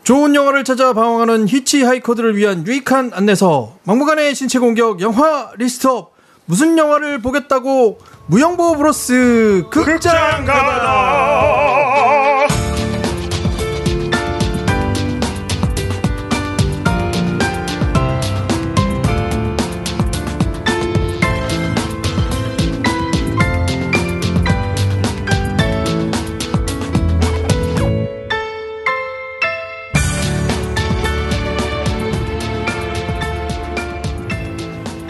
좋은 영화를 찾아 방황하는 히치하이커들을 위한 유익한 안내서 막무가내 신체 공격 영화 리스트업. 무슨 영화를 보겠다고 무영보 브로스 극장 가다.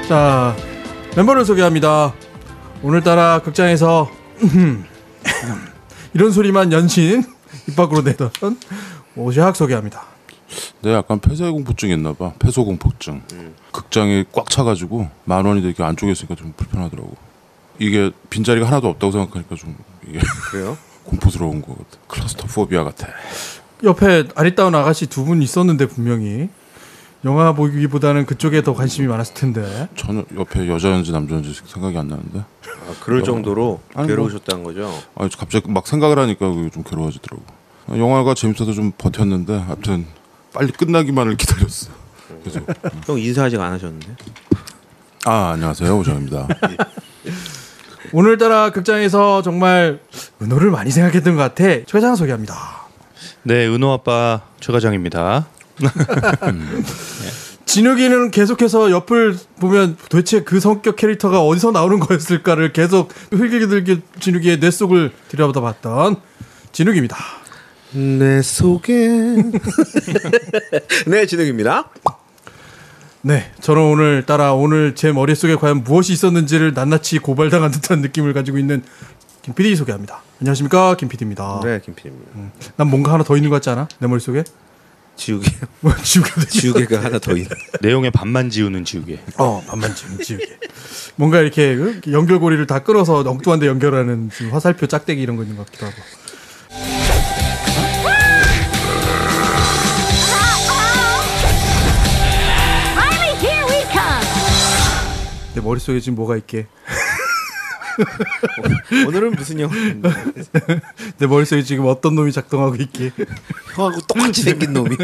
자, 멤버를 소개합니다. 오늘따라 극장에서 이런 소리만 연신 입 밖으로 내던 오시학 소개합니다. 네, 약간 폐쇄공포증 있나봐. 폐소공포증. 극장이 꽉 차가지고 10,000원이 되게 안쪽에 있으니까 좀 불편하더라고. 이게 빈자리가 하나도 없다고 생각하니까 좀 이게 그래요? 공포스러운 것 같아. 클러스터포비아 같아. 옆에 아리따운 아가씨 두 분 있었는데 분명히 영화 보기보다는 그쪽에 더 관심이 많았을 텐데. 저는 옆에 여자였는지 남자였는지 생각이 안 나는데. 아, 그럴 정도로 괴로우셨다는 거죠? 아니, 갑자기 막 생각을 하니까 좀 괴로워지더라고. 영화가 재밌어서 좀 버텼는데 아무튼 빨리 끝나기만을 기다렸어. 그래서 형 인사 아직 안 하셨는데? 안녕하세요, 오정입니다. 오늘따라 극장에서 정말 은호를 많이 생각했던 것 같아. 최 과장 소개합니다. 네, 은호 아빠 최 과장입니다. 진욱이는 계속해서 옆을 보면 도대체 그 성격 캐릭터가 어디서 나오는 거였을까를 계속 흘기들기 진욱이의 뇌 속을 들여다봤던 진욱입니다. 내 속에 네, 진욱입니다. 네, 저는 오늘 제 머릿속에 과연 무엇이 있었는지를 낱낱이 고발당한 듯한 느낌을 가지고 있는 김 PD 소개합니다. 안녕하십니까, 김 PD입니다. 네, 김 PD입니다. 난 뭔가 하나 더 있는 것 같지 않아? 내 머릿속에? 지우개. 지우개가 하나 더 있네. 내용의 반만 지우는 지우개. 반만 지우는 지우개. 뭔가 이렇게 연결고리를 다 끌어서 엉뚱한 데 연결하는 지금 화살표 짝대기 이런 거 있는 것 같기도 하고. 내 머릿속에 지금 뭐가 있게? 오늘은 무슨 영화? 내 머릿속에 지금 어떤 놈이 작동하고 있게? 형하고 똑같이 생긴 놈이.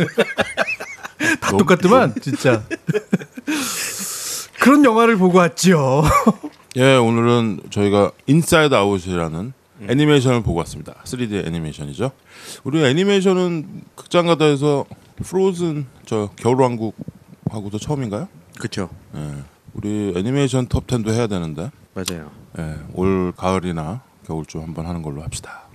다 똑같더만 진짜. 그런 영화를 보고 왔죠. 예, 오늘은 저희가 인사이드 아웃이라는 애니메이션을 보고 왔습니다. 3D 애니메이션이죠. 우리 애니메이션은 극장 가다 해서 프로즌 저 겨울왕국하고도 처음인가요? 그렇죠. 예. 우리 애니메이션 톱 10도 해야 되는데. 맞아요. 예, 올 가을이나 겨울쯤 한번 하는 걸로 합시다.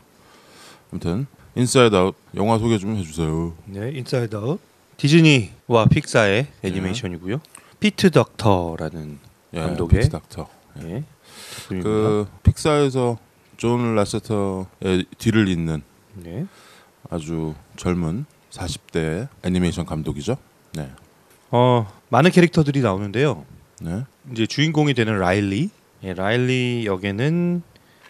아무튼 인사이드 아웃 영화 소개 좀 해주세요. 네, 인사이드 아웃. 디즈니와 픽사의 애니메이션이고요. 피트 덕터라는 감독의 피트 덕터. 예, 그 픽사에서 존 라세터의 뒤를 잇는 아주 젊은 40대 애니메이션 감독이죠. 네. 많은 캐릭터들이 나오는데요. 네. 이제 주인공이 되는 라일리, 라일리 역에는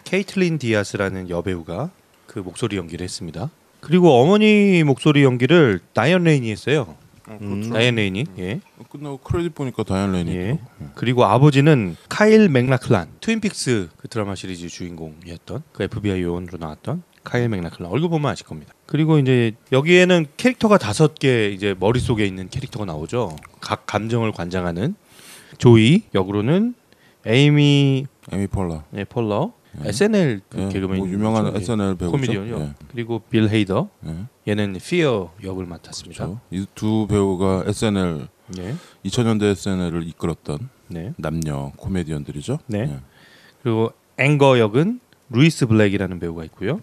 케이틀린 디아스라는 여배우가 그 목소리 연기를 했습니다. 그리고 어머니 목소리 연기를 다이언 레인이 했어요. 다이언 레인이. 예. 끝나고 크레딧 보니까 다이언 레인이. 예. 그리고 아버지는 카일 맥락클란, 트윈픽스 그 드라마 시리즈 주인공이었던 그 FBI 요원으로 나왔던 카일 맥락클란. 얼굴 보면 아실 겁니다. 그리고 이제 여기에는 캐릭터가 5개 이제 머릿속에 있는 캐릭터가 나오죠. 각 감정을 관장하는 조이 역으로는 에이미 폴러. 네, 폴러. SNL 개그맨 뭐 유명한 SNL 배우죠. 코미디언이요. 예. 그리고 빌 헤이더. 얘는 피어 역을 맡았습니다. 그렇죠. 이 두 배우가 SNL 2000년대 SNL을 이끌었던 남녀 코미디언들이죠. 네. 그리고 앵거 역은 루이스 블랙이라는 배우가 있고요.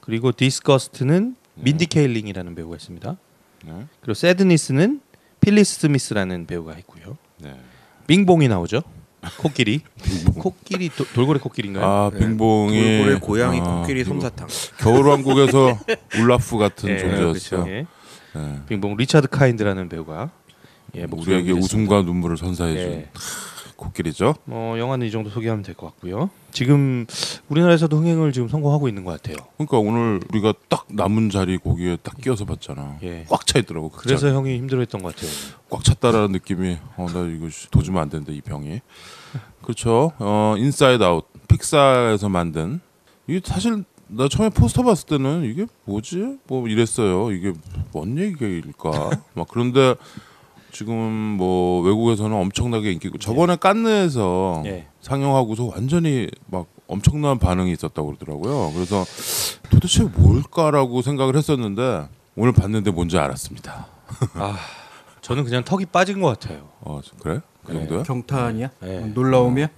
그리고 디스커스트는 민디 케일링이라는 배우가 있습니다. 그리고 새드니스는 필리스 스미스라는 배우가 있고요. 빙봉이 나오죠. 코끼리. 코끼리 돌고래 코끼리인가요? 빙봉이 돌고래 고양이 코끼리 솜사탕. 겨울왕국에서 울라프 같은 존재였어. 그렇죠. 빙봉 리차드 카인드라는 배우가 우리에게 웃음과 눈물을 선사해준 코끼리죠. 영화는 이 정도 소개하면 될 것 같고요. 지금 우리나라에서도 흥행을 지금 성공하고 있는 것 같아요. 그러니까 오늘 우리가 딱 남은 자리 거기에 딱 끼어서 봤잖아. 꽉 차 있더라고. 그래서 형이 힘들어했던 것 같아요. 꽉 찼다라는 느낌이 나 이거 도주면 안 된다 이 병이. 그렇죠. 인사이드 아웃 픽사에서 만든 이게 사실 나 처음에 포스터 봤을 때는 이게 뭐지? 뭐 이랬어요. 이게 뭔 얘기일까? 막 그런데 지금 뭐 외국에서는 엄청나게 인기고 저번에 깐느에서 예. 상영하고서 완전히 막 엄청난 반응이 있었다고 그러더라고요. 그래서 도대체 뭘까라고 생각을 했었는데 오늘 봤는데 뭔지 알았습니다. 아, 저는 그냥 턱이 빠진 것 같아요. 그래? 그 네. 정도야? 경탄이야? 네. 놀라움이야?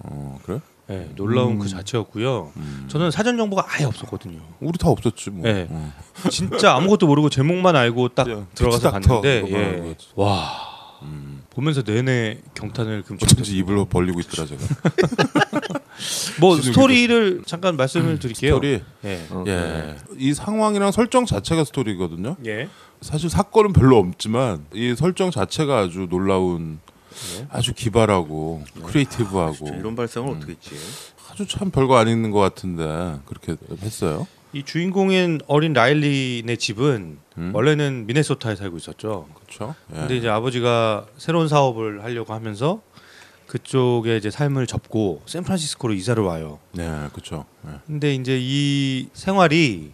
그래? 네, 놀라운 그 자체였고요. 저는 사전 정보가 아예 없었거든요. 우리 다 없었지 뭐. 네. 진짜 아무것도 모르고 제목만 알고 딱 야, 들어가서 닥터 봤는데 그거 말하는 예. 거지. 와 보면서 내내 경탄을 어쩐지 입을 벌리고 있더라 제가. 뭐 지금 스토리를 잠깐 말씀을 드릴게요. 스토리. 예. 예. 이 상황이랑 설정 자체가 스토리거든요. 예. 사실 사건은 별로 없지만 이 설정 자체가 아주 놀라운, 아주 기발하고 크리에이티브하고 이런 발상을 어떻게 했지? 아주 참 별거 안 있는 것 같은데 그렇게 했어요. 이 주인공인 어린 라일리네 집은 원래는 미네소타에 살고 있었죠. 그렇죠. 예. 근데 이제 아버지가 새로운 사업을 하려고 하면서 그쪽에 이제 삶을 접고 샌프란시스코로 이사를 와요. 네, 그렇죠. 예. 근데 이제 이 생활이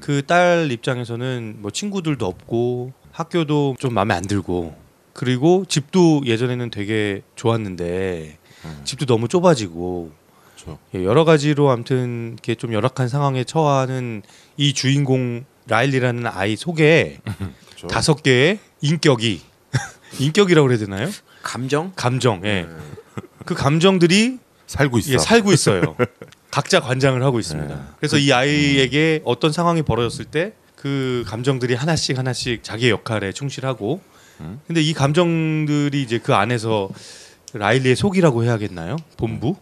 그 딸 입장에서는 뭐 친구들도 없고 학교도 좀 마음에 안 들고 그리고 집도 예전에는 되게 좋았는데 집도 너무 좁아지고 그렇죠. 예, 여러 가지로 아무튼 이렇게 좀 열악한 상황에 처하는 이 주인공 라일리라는 아이 속에 그렇죠. 5개의 인격이 인격이라고 그래야 되나요? 감정. 예. 그 감정들이 살고 있어. 예, 살고 있어요. 각자 관장을 하고 있습니다. 그래서 이 아이에게 어떤 상황이 벌어졌을 때 그 감정들이 하나씩 자기의 역할에 충실하고 근데 이 감정들이 이제 그 안에서 라일리의 속이라고 해야겠나요? 본부?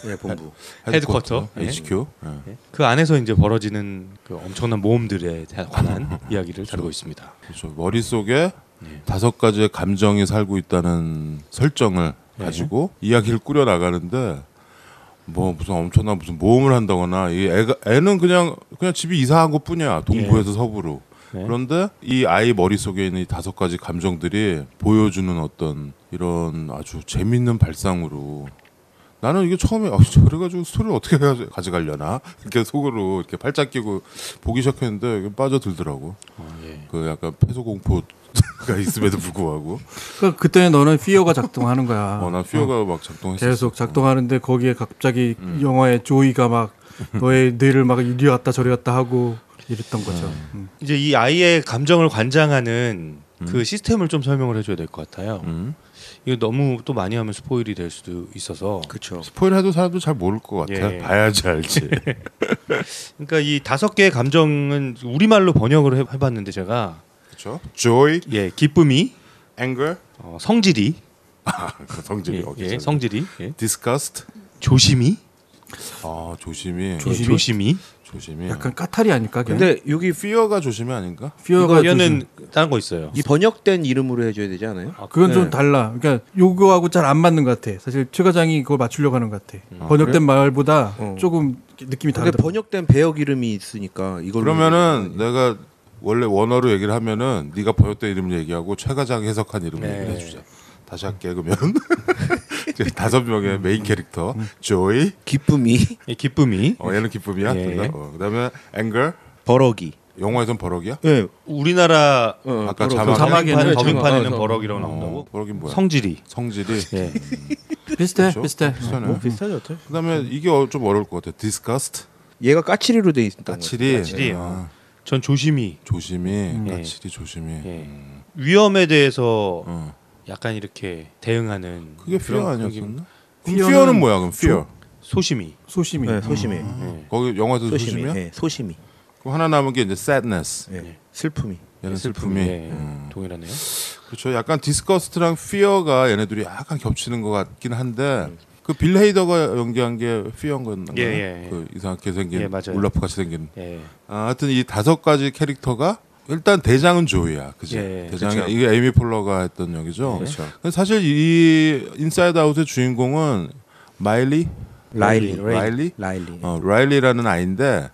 예, 본부. 헤드쿼터. HQ. 예. 그 안에서 이제 벌어지는 그 엄청난 모험들에 관한 이야기를 다루고 있습니다. 그렇죠. 머릿속에 5가지의 감정이 살고 있다는 설정을 가지고 이야기를 꾸려 나가는데 뭐 무슨 엄청난 무슨 모험을 한다거나 이 애는 그냥 집이 이사한 것뿐이야. 동부에서 서부로. 네. 그런데 이 아이 머릿속에 있는 이 5가지 감정들이 보여주는 어떤 이런 아주 재밌는 발상으로 나는 이게 처음에 그래가지고 스토리를 어떻게 가져가려나 이렇게 속으로 이렇게 팔짱 끼고 보기 시작했는데 이게 빠져들더라고. 예. 그 약간 폐소공포가 있음에도 불구하고. 그때는 너는 피어가 작동하는 거야. 난 피어가 막 작동했어. 계속 작동하는데 거기에 갑자기 영화의 조이가 막 너의 뇌를 막 이리 왔다 저리 왔다 하고 이랬던 거죠. 이제 이 아이의 감정을 관장하는 그 시스템을 좀 설명을 해줘야 될 것 같아요. 이거 너무 또 많이 하면 스포일이 될 수도 있어서. 그렇죠. 스포일 해도 사람도 잘 모를 것 같아. 예. 봐야지 알지. 그러니까 이 5개의 감정은 우리말로 번역을 해봤는데 제가 그렇죠. joy, 기쁨이, anger, 성질이, 그 성질이 성질이, disgust, 조심이, 조심히. 조심히. 약간 까탈이 아닐까? 걔? 근데 여기 fear가 조심이 아닌가? 피어가 이거는 다른 거 있어요. 이 번역된 이름으로 해줘야 되지 않아요? 그건 좀 네. 달라. 그러니까 요거하고 잘 안 맞는 것 같아. 사실 최 과장이 그걸 맞추려고 하는 것 같아. 번역된 말보다 조금 느낌이 근데 다르다. 번역된 배역 이름이 있으니까 이걸로 그러면은 내가 원래 원어로 얘기를 하면은 네가 번역된 이름 얘기하고 최 과장이 해석한 이름을 네. 얘기를 해주자. 다시 할게 그러면 5명의 메인 캐릭터 joy, 기쁨이 기쁨이, 얘는 기쁨이야. 예. 그다음에 anger, 버럭이. 영화에선 버럭이야? 예. 우리나라 아까 버럭. 자막에는 더빙판에는 어, 버럭이라고 나온다고. 버럭이 뭐야? 성질이. 성질이. 예. 비슷해, 그렇죠? 비슷해. 비슷하네. 비슷하죠. 그다음에 이게 좀 어려울 것 같아. disgust, 얘가 까칠이로 돼 있다. 까칠이. 까칠이. 전 조심히. 조심히, 예. 까칠이 조심히. 예. 위험에 대해서 어. 약간 이렇게 대응하는 그게 fear 그런 아니었었나? fear는 fear는 뭐야? 그럼 fear. 소심이. 소심이. 네, 소심이. 예. 거기 영화에서 소심이. 소심이야? 예, 소심이. 그럼 하나 남은 게 이제 sadness. 예. 슬픔이. 얘는 슬픔이. 예. 동일하네요. 그렇죠. 약간 disgust랑 fear가 얘네들이 약간 겹치는 것 같긴 한데 그 빌 헤이더가 연기한 게 fear인 건가요? 예, 예, 예. 그 이상하게 생긴 예, 맞아요. 울라프 같이 생긴. 예. 하여튼 이 5가지 캐릭터가 일단 대장은 조이야, 그지? 예, 대장이 그렇죠. 이게 에이미 폴러가 했던 역이죠. 그렇죠. 근데 사실 이 인사이드 아웃의 주인공은 라일리, 라일리. 라일리라는 아이인데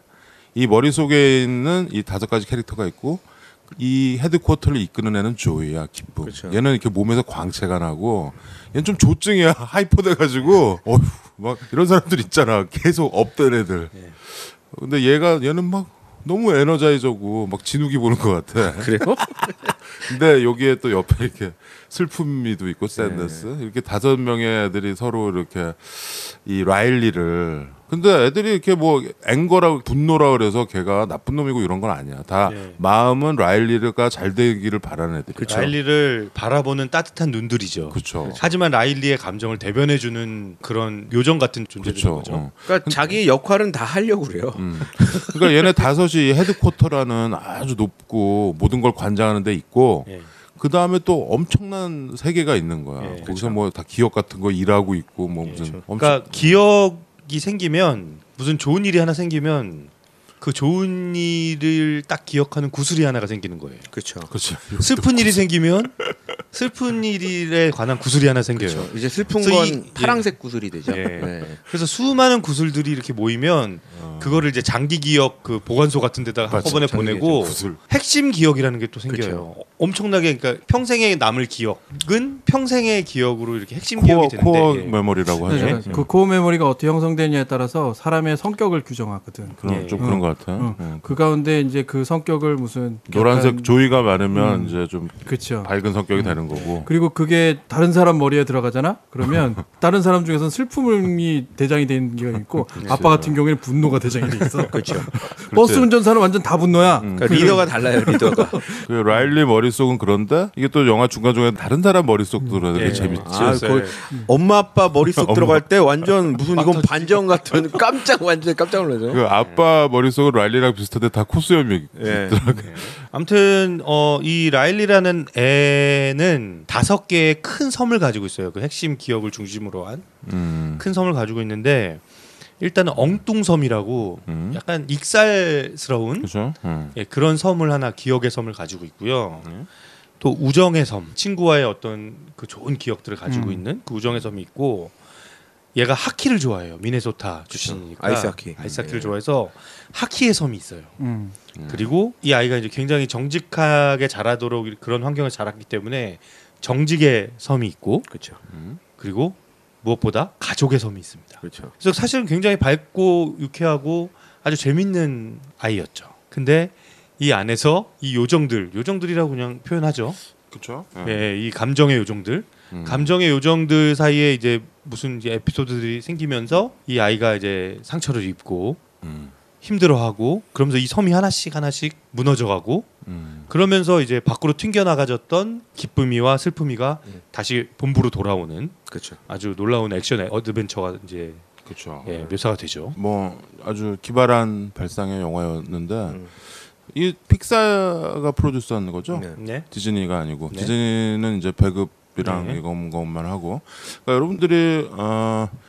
이 머릿속에 있는 이 5가지 캐릭터가 있고 이 헤드쿼터를 이끄는 애는 조이야, 기쁨. 그렇죠. 얘는 이렇게 몸에서 광채가 나고 얘는 좀 조증이야, 하이퍼 돼가지고 막 이런 사람들 있잖아, 계속 업된 애들. 근데 얘는 막 너무 에너자이저고 막 진욱이 보는 것 같아. 그래요? 근데 여기에 또 옆에 이렇게 슬픔이도 있고 샌더스 이렇게 5명의 애들이 서로 이렇게 이 라일리를 근데 애들이 이렇게 뭐 앵거라고 분노라 그래서 걔가 나쁜 놈이고 이런 건 아니야. 다 마음은 라일리가 잘 되기를 바라는 애들이. 라일리를 바라보는 따뜻한 눈들이죠. 그렇죠. 하지만 라일리의 감정을 대변해주는 그런 요정 같은 존재들인 거죠. 그러니까 자기 역할은 다 하려고 그래요. 그러니까 얘네 5이 헤드쿼터라는 아주 높고 모든 걸 관장하는 데 있고 그 다음에 또 엄청난 세계가 있는 거야. 거기서 그렇죠. 뭐 다 기억 같은 거 일하고 있고 뭐 무슨 그러니까 기억이 생기면 무슨 좋은 일이 하나 생기면 그 좋은 일을 딱 기억하는 구슬이 하나가 생기는 거예요. 그렇죠. 그렇죠. 슬픈 일이 생기면 슬픈 일에 관한 구슬이 하나 생겨요. 그렇죠. 이제 슬픈 그래서 건 파랑색 구슬이 되죠. 예. 네. 그래서 수많은 구슬들이 이렇게 모이면 그거를 이제 장기 기억 그 보관소 같은 데다 한꺼번에 보내고 구슬. 핵심 기억이라는 게 또 생겨요. 엄청나게 그러니까 평생에 남을 기억은 평생의 기억으로 이렇게 핵심 기억이 되는데 코어 메모리라고 하죠. 네. 그 코어 메모리가 어떻게 형성되느냐에 따라서 사람의 성격을 규정하거든. 좀 그런 것 같아. 그 가운데 이제 그 성격을 무슨 노란색 약간- 조이가 많으면 이제 좀 그렇죠. 밝은 성격이 되는 거고. 그리고 그게 다른 사람 머리에 들어가잖아. 그러면 다른 사람 중에서는 슬픔이 대장이 되는 게 있고 아빠 같은 경우에는 분노가 대장이 돼 있어. 그렇죠. 버스 운전사는 완전 다 분노야. 그러니까 리더가 달라요. 리더가. 그 라일리 머릿속은 그런데 이게 또 영화 중간중간에 다른 사람 머릿속도 되게 재밌지. 거의 엄마 아빠 머릿속 들어갈 때 완전 무슨 이건 반전 같은 완전 깜짝 놀라죠. 그 아빠 머릿속은 라일리랑 비슷한데 다 코스염이 예. 아무튼 이 라일리라는 애는 5개의 큰 섬을 가지고 있어요. 그 핵심 기억을 중심으로 한 큰 섬을 가지고 있는데 일단은 엉뚱섬이라고 약간 익살스러운 그렇죠. 예, 그런 섬을 하나 기억의 섬을 가지고 있고요. 또 우정의 섬, 친구와의 어떤 그 좋은 기억들을 가지고 있는 그 우정의 섬이 있고 얘가 하키를 좋아해요. 미네소타 출신이니까 아이스하키를 좋아해서 하키의 섬이 있어요. 그리고 이 아이가 이제 굉장히 정직하게 자라도록 그런 환경을 자랐기 때문에 정직의 섬이 있고 그렇죠. 그리고 무엇보다 가족의 섬이 있습니다. 그렇죠. 그래서 사실은 굉장히 밝고 유쾌하고 아주 재밌는 아이였죠. 근데 이 안에서 이 요정들이라고 그냥 표현하죠. 그렇죠. 예, 이 감정의 요정들, 감정의 요정들 사이에 이제 무슨 이제 에피소드들이 생기면서 이 아이가 이제 상처를 입고 힘들어하고 그러면서 이 섬이 하나씩 무너져가고 그러면서 이제 밖으로 튕겨나가졌던 기쁨이와 슬픔이가 다시 본부로 돌아오는 그렇죠. 아주 놀라운 액션 어드벤처가 이제 그렇죠. 묘사가 되죠. 뭐 아주 기발한 발상의 영화였는데 이 픽사가 프로듀스한 거죠. 네. 디즈니가 아니고 네. 디즈니는 이제 배급이랑 이것만 하고 그러니까 여러분들이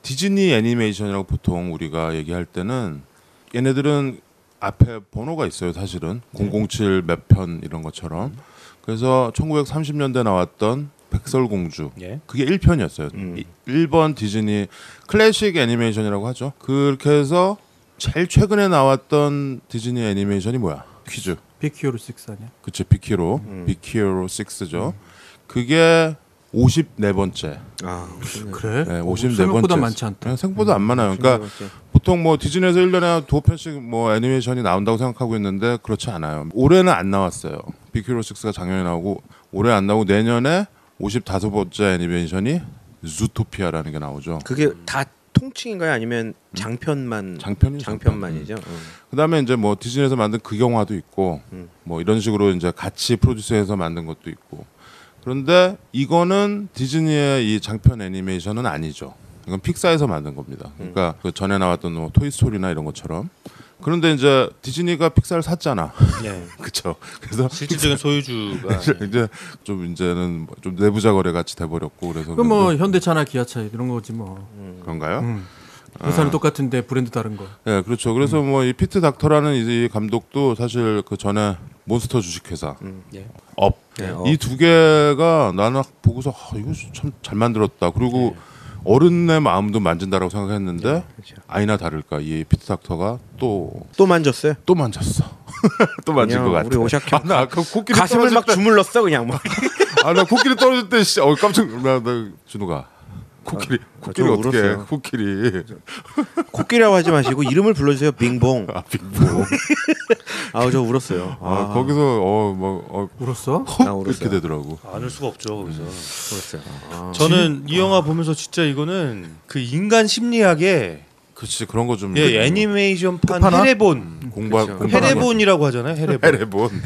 디즈니 애니메이션이라고 보통 우리가 얘기할 때는 얘네들은 앞에 번호가 있어요. 사실은 007 몇 편 이런 것처럼. 그래서 1930년대 나왔던 백설공주 그게 1편이었어요. 1번 디즈니 클래식 애니메이션이라고 하죠. 그렇게 해서 제일 최근에 나왔던 디즈니 애니메이션이 뭐야? 퀴즈. 빅히어로 6 아니야? 그치, 빅히어로. 빅히어로 6죠. 그게 54번째. 아, 그래? 네, 54번째. 생각보다 많지 않다. 네, 생각보다 안 많아요. 그러니까 보통 뭐 디즈니에서 1년에 2편씩 뭐 애니메이션이 나온다고 생각하고 있는데 그렇지 않아요. 올해는 안 나왔어요. 빅히어로 6가 작년에 나오고 올해 안 나오고 내년에 55번째 애니메이션이 주토피아라는 게 나오죠. 그게 다 통칭인가요? 아니면 장편만이죠. 그다음에 이제 뭐 디즈니에서 만든 극영화도 있고 뭐 이런 식으로 이제 같이 프로듀스해서 만든 것도 있고. 그런데 이거는 디즈니의 이 장편 애니메이션은 아니죠. 이건 픽사에서 만든 겁니다. 그러니까 그 전에 나왔던 뭐 토이스토리나 이런 것처럼. 그런데 이제 디즈니가 픽사를 샀잖아. 그렇죠. 그래서 실질적인 소유주가 이제 좀 이제는 좀 내부자 거래 같이 돼버렸고 그래서. 그 뭐 현대차나 기아차 이런 거지 뭐. 그런가요? 회사는 똑같은데 브랜드 다른 거. 네, 그렇죠. 그래서 뭐 이 피트 닥터라는 이 감독도 사실 그 전에 몬스터 주식회사 업. 이 두 개가 나는 보고서 이거 참 잘 만들었다. 그리고 어른의 마음도 만진다라고 생각했는데 아니나 다를까 이 피트 닥터가 또 만졌어요? 또 만졌어. 또 만진 것 같아. 우리 오샥 형. 나 아까 코끼리 가슴을 막 주물렀어 그냥 막. 나 코끼리 떨어질 때 깜짝 놀라. 준우가 코끼리 좀 어떻게 해? 울었어요. 코끼리. 코끼리라고 하지 마시고 이름을 불러주세요. 빙봉. 빙봉. 아우 저 울었어요. 거기서 울었어? 나 울었어요. 이렇게 되더라고. 안을 수가 없죠 거기서. 울었어요. 저는 이 영화 보면서 진짜 이거는 그 인간 심리학의 그렇지 그런 거 좀. 예 애니메이션판 끝판왕? 헤레본. 그렇죠. 헤레본이라고 하잖아요. 헤레본. 헤레본.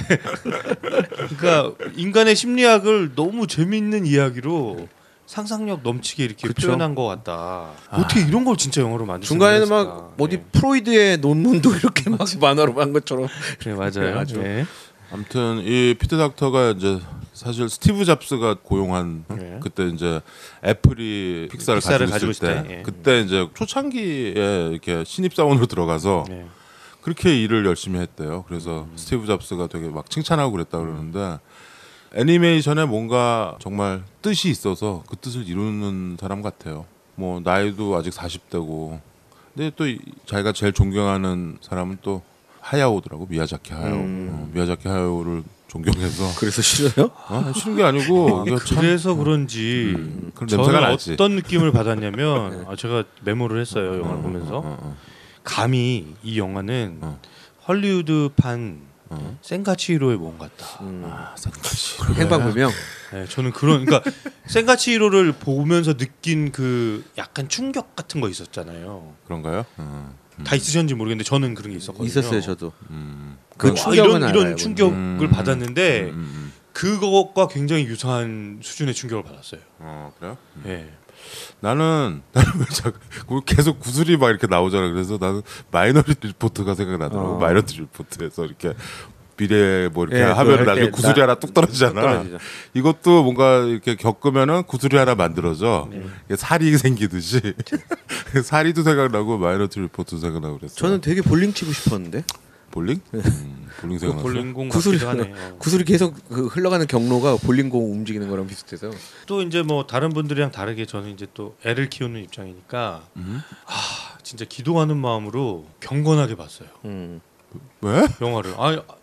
그러니까 인간의 심리학을 너무 재밌는 이야기로 상상력 넘치게 이렇게 그쵸. 표현한 것 같다. 어떻게 이런 걸 진짜 영화로 만들 수 중간에는 있을까? 막 어디 프로이드의 논문도 이렇게 막 만화로 한 것처럼. 네, 맞아요. 아주. 네. 아무튼 이 피터 닥터가 이제 사실 스티브 잡스가 고용한 네. 그때 이제 애플이 픽사를 가지고 있을 때, 예. 그때 이제 초창기에 이렇게 신입 사원으로 들어가서 네. 그렇게 일을 열심히 했대요. 그래서 스티브 잡스가 되게 막 칭찬하고 그랬다 그러는데 애니메이션에 뭔가 정말 뜻이 있어서 그 뜻을 이루는 사람 같아요. 뭐 나이도 아직 40대고 근데 또 자기가 제일 존경하는 사람은 또 하야오더라고. 미야자키 하야오. 미야자키 하야오를 존경해서 그래서 싫어요? 싫은 게 아니고 이거 참 그래서 그런지 그런 저는 냄새가 나지. 어떤 느낌을 받았냐면 제가 메모를 했어요. 영화를 보면서 감히 이 영화는 헐리우드판 센가치히로의 모험 같다. 행방불명. 네, 저는 그러니까 센가치히로를 보면서 느낀 그 약간 충격 같은 거 있었잖아요. 그런가요? 다 있으셨는지 모르겠는데 저는 그런 게 있었거든요. 있었어요 저도. 그 그 충격은 이런 알아요, 충격을 받았는데 그것과 굉장히 유사한 수준의 충격을 받았어요. 그래요? 예. 나는 계속 구슬이 막 이렇게 나오잖아. 그래서 나는 마이너리티 리포트가 생각나더라고. 마이너리티 리포트에서 이렇게 미래 뭐 이렇게 예, 하면 그거 나중에 할 때 구슬이 하나 뚝 떨어지잖아. 떨어지죠. 이것도 뭔가 이렇게 겪으면은 구슬이 하나 만들어져. 이게 살이 생기듯이 살이도 생각나고 마이너리티 리포트도 생각나고 그랬어. 저는 되게 볼링 치고 싶었는데 볼링? 볼링 생각났어. 볼링공 구슬이 같기도 하네요. 구슬이 계속 그 흘러가는 경로가 볼링공 움직이는 거랑 비슷해서. 또 이제 뭐 다른 분들이랑 다르게 저는 이제 또 애를 키우는 입장이니까 진짜 기도하는 마음으로 경건하게 봤어요. 왜? 영화를.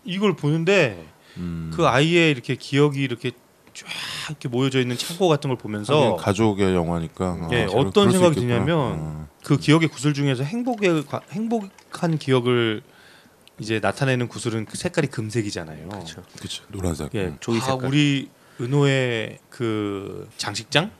이걸 보는데 그 아이의 이렇게 기억이 이렇게 쫙 이렇게 모여져 있는 창고 같은 걸 보면서 가족의 영화니까. 예, 그럴 어떤 수 생각이 있겠구나. 드냐면 그 기억의 구슬 중에서 행복한 기억을 이제 나타내는 구슬은 그 색깔이 금색이잖아요. 그렇죠. 그치 노란색. 예, 조이 색깔. 우리 은호의 그 장식장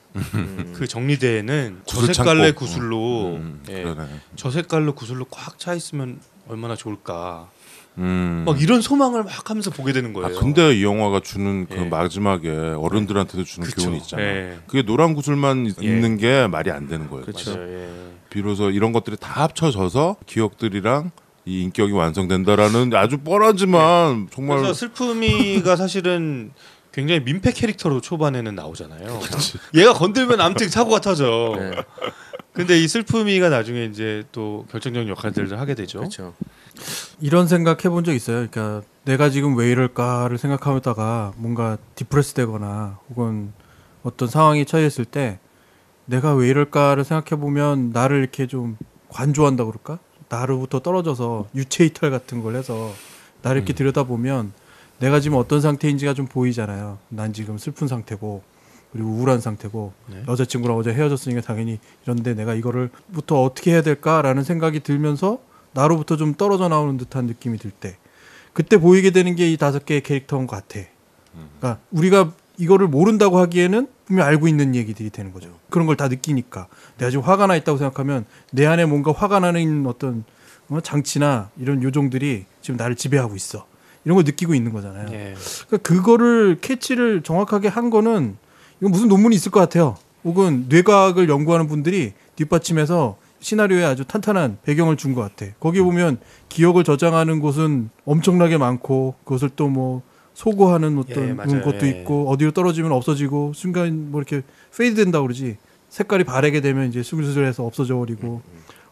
그 정리대에는 저 구슬 색깔의 창고. 구슬로 예, 그러네. 저 색깔로 구슬로 꽉 차 있으면 얼마나 좋을까. 막 막 이런 소망을 막 하면서 보게 되는 거예요. 근데 이 영화가 주는 그 예. 마지막에 어른들한테도 주는 그쵸. 교훈이 있잖아. 예. 그게 노란 구슬만 예. 있는 게 말이 안 되는 거예요. 그쵸. 맞아요. 예. 비로소 이런 것들이 다 합쳐져서 기억들이랑 이 인격이 완성된다라는 아주 뻔하지만 정말 그래서 슬픔이가 사실은 굉장히 민폐 캐릭터로 초반에는 나오잖아요. 얘가 건들면 아무튼 사고가 터져. 네. 근데 이 슬픔이가 나중에 이제 또 결정적인 역할들을 하게 되죠. 그렇죠. 이런 생각 해본 적 있어요. 그러니까 내가 지금 왜 이럴까를 생각하다가 뭔가 디프레스 되거나 혹은 어떤 상황에 처했을 때 내가 왜 이럴까를 생각해 보면 나를 이렇게 좀 관조한다 그럴까? 나로부터 떨어져서 유체 이탈 같은 걸 해서 나를 이렇게 들여다보면 내가 지금 어떤 상태인지가 좀 보이잖아요. 난 지금 슬픈 상태고 그리고 우울한 상태고 네. 여자친구랑 어제 헤어졌으니까 당연히 이런데 내가 이거를부터 어떻게 해야 될까라는 생각이 들면서 나로부터 좀 떨어져 나오는 듯한 느낌이 들 때 그때 보이게 되는 게 이 5개의 캐릭터인 것 같아. 그러니까 우리가 이거를 모른다고 하기에는 분명 알고 있는 얘기들이 되는 거죠. 그런 걸 다 느끼니까 내가 지금 화가 나 있다고 생각하면 내 안에 뭔가 화가 나는 어떤 장치나 이런 요종들이 지금 나를 지배하고 있어. 이런 걸 느끼고 있는 거잖아요. 예. 그러니까 그거를 캐치를 정확하게 한 거는 이건 무슨 논문이 있을 것 같아요. 혹은 뇌과학을 연구하는 분들이 뒷받침해서 시나리오에 아주 탄탄한 배경을 준 것 같아. 거기 보면 기억을 저장하는 곳은 엄청나게 많고 그것을 또 뭐 소거하는 어떤 예, 맞아요. 것도 예. 있고 어디로 떨어지면 없어지고 순간 뭐 이렇게 페이드 된다고 그러지. 색깔이 바래게 되면 이제 스글스글해서 없어져 버리고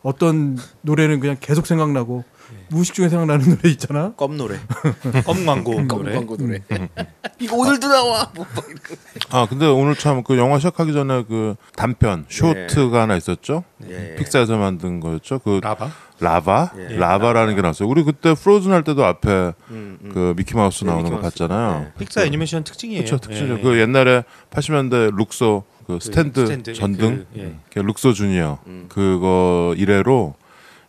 어떤 노래는 그냥 계속 생각나고 무의식 중에 생각나는 노래 있잖아. 껌 노래. 껌 광고 껌 노래. 광고 노래. 이거 오늘도 나와. 뭐 아 근데 오늘 참 그 영화 시작하기 전에 그 단편 쇼트가 하나 있었죠. 예. 픽사에서 만든 거였죠. 그 라바. 예. 라바라는 게 나왔어요. 우리 그때 프로즌 할 때도 앞에 그 미키마우스 네, 나오는 거 미키마우스. 봤잖아요. 네. 픽사 애니메이션 특징이에요. 그렇죠, 특징이죠. 예. 그 옛날에 80년대 룩소 그 스탠드 전등, 그, 예. 그 룩소 주니어 그거 이래로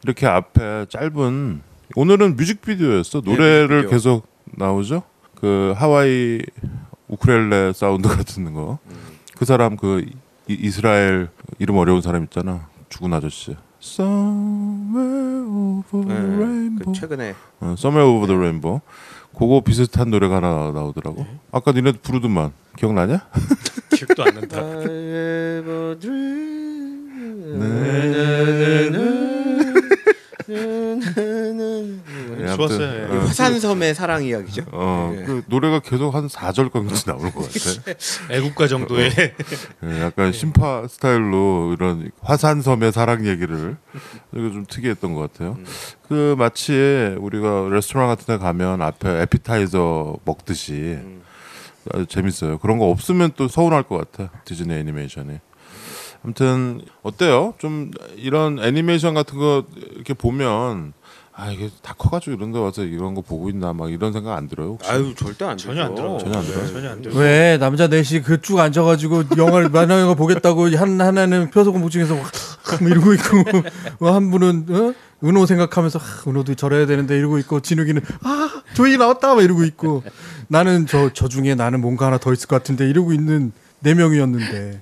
이렇게 앞에 짧은 오늘은 뮤직비디오였어. 노래를 뮤직비디오. 계속 나오죠. 그 하와이 우쿨렐레 사운드 같은 거. 그 사람 그 이스라엘 이름 어려운 사람 있잖아. 죽은 아저씨. Somewhere over the rainbow. 그 최근에 Somewhere over the rainbow. 그거 비슷한 노래가 하나 나오더라고. 아까 니네 부르더만 기억나냐? 기억도 안 난다. 좋았어요. 예. 화산섬의 사랑 이야기죠. 예. 그 노래가 계속 한 4절까지 나오는 것 같아. 애국가 정도의 예, 약간 심파 스타일로 이런 화산섬의 사랑 얘기를 이거 좀 특이했던 것 같아요. 그 마치 우리가 레스토랑 같은 데 가면 앞에 에피타이저 먹듯이 아주 재밌어요. 그런 거 없으면 또 서운할 것 같아. 디즈니 애니메이션이. 아무튼 어때요? 좀 이런 애니메이션 같은 거 이렇게 보면 아 이게 다 커가지고 이런 데 와서 이런 거 보고 있나 막 이런 생각 안 들어요? 혹시? 아유 절대 안 전혀 안 들어. 전혀 안 들어요? 전혀 안 들어. 왜 남자 넷이 그 쭉 앉아가지고 영화를 만화 영화 보겠다고 하나는 표소공포 중에서 막 이러고 있고 한 분은 은호 생각하면서 은호도 저래야 되는데 이러고 있고 진욱이는 조이 나왔다 막 이러고 있고 나는 저 중에 나는 뭔가 하나 더 있을 것 같은데 이러고 있는 4명이었는데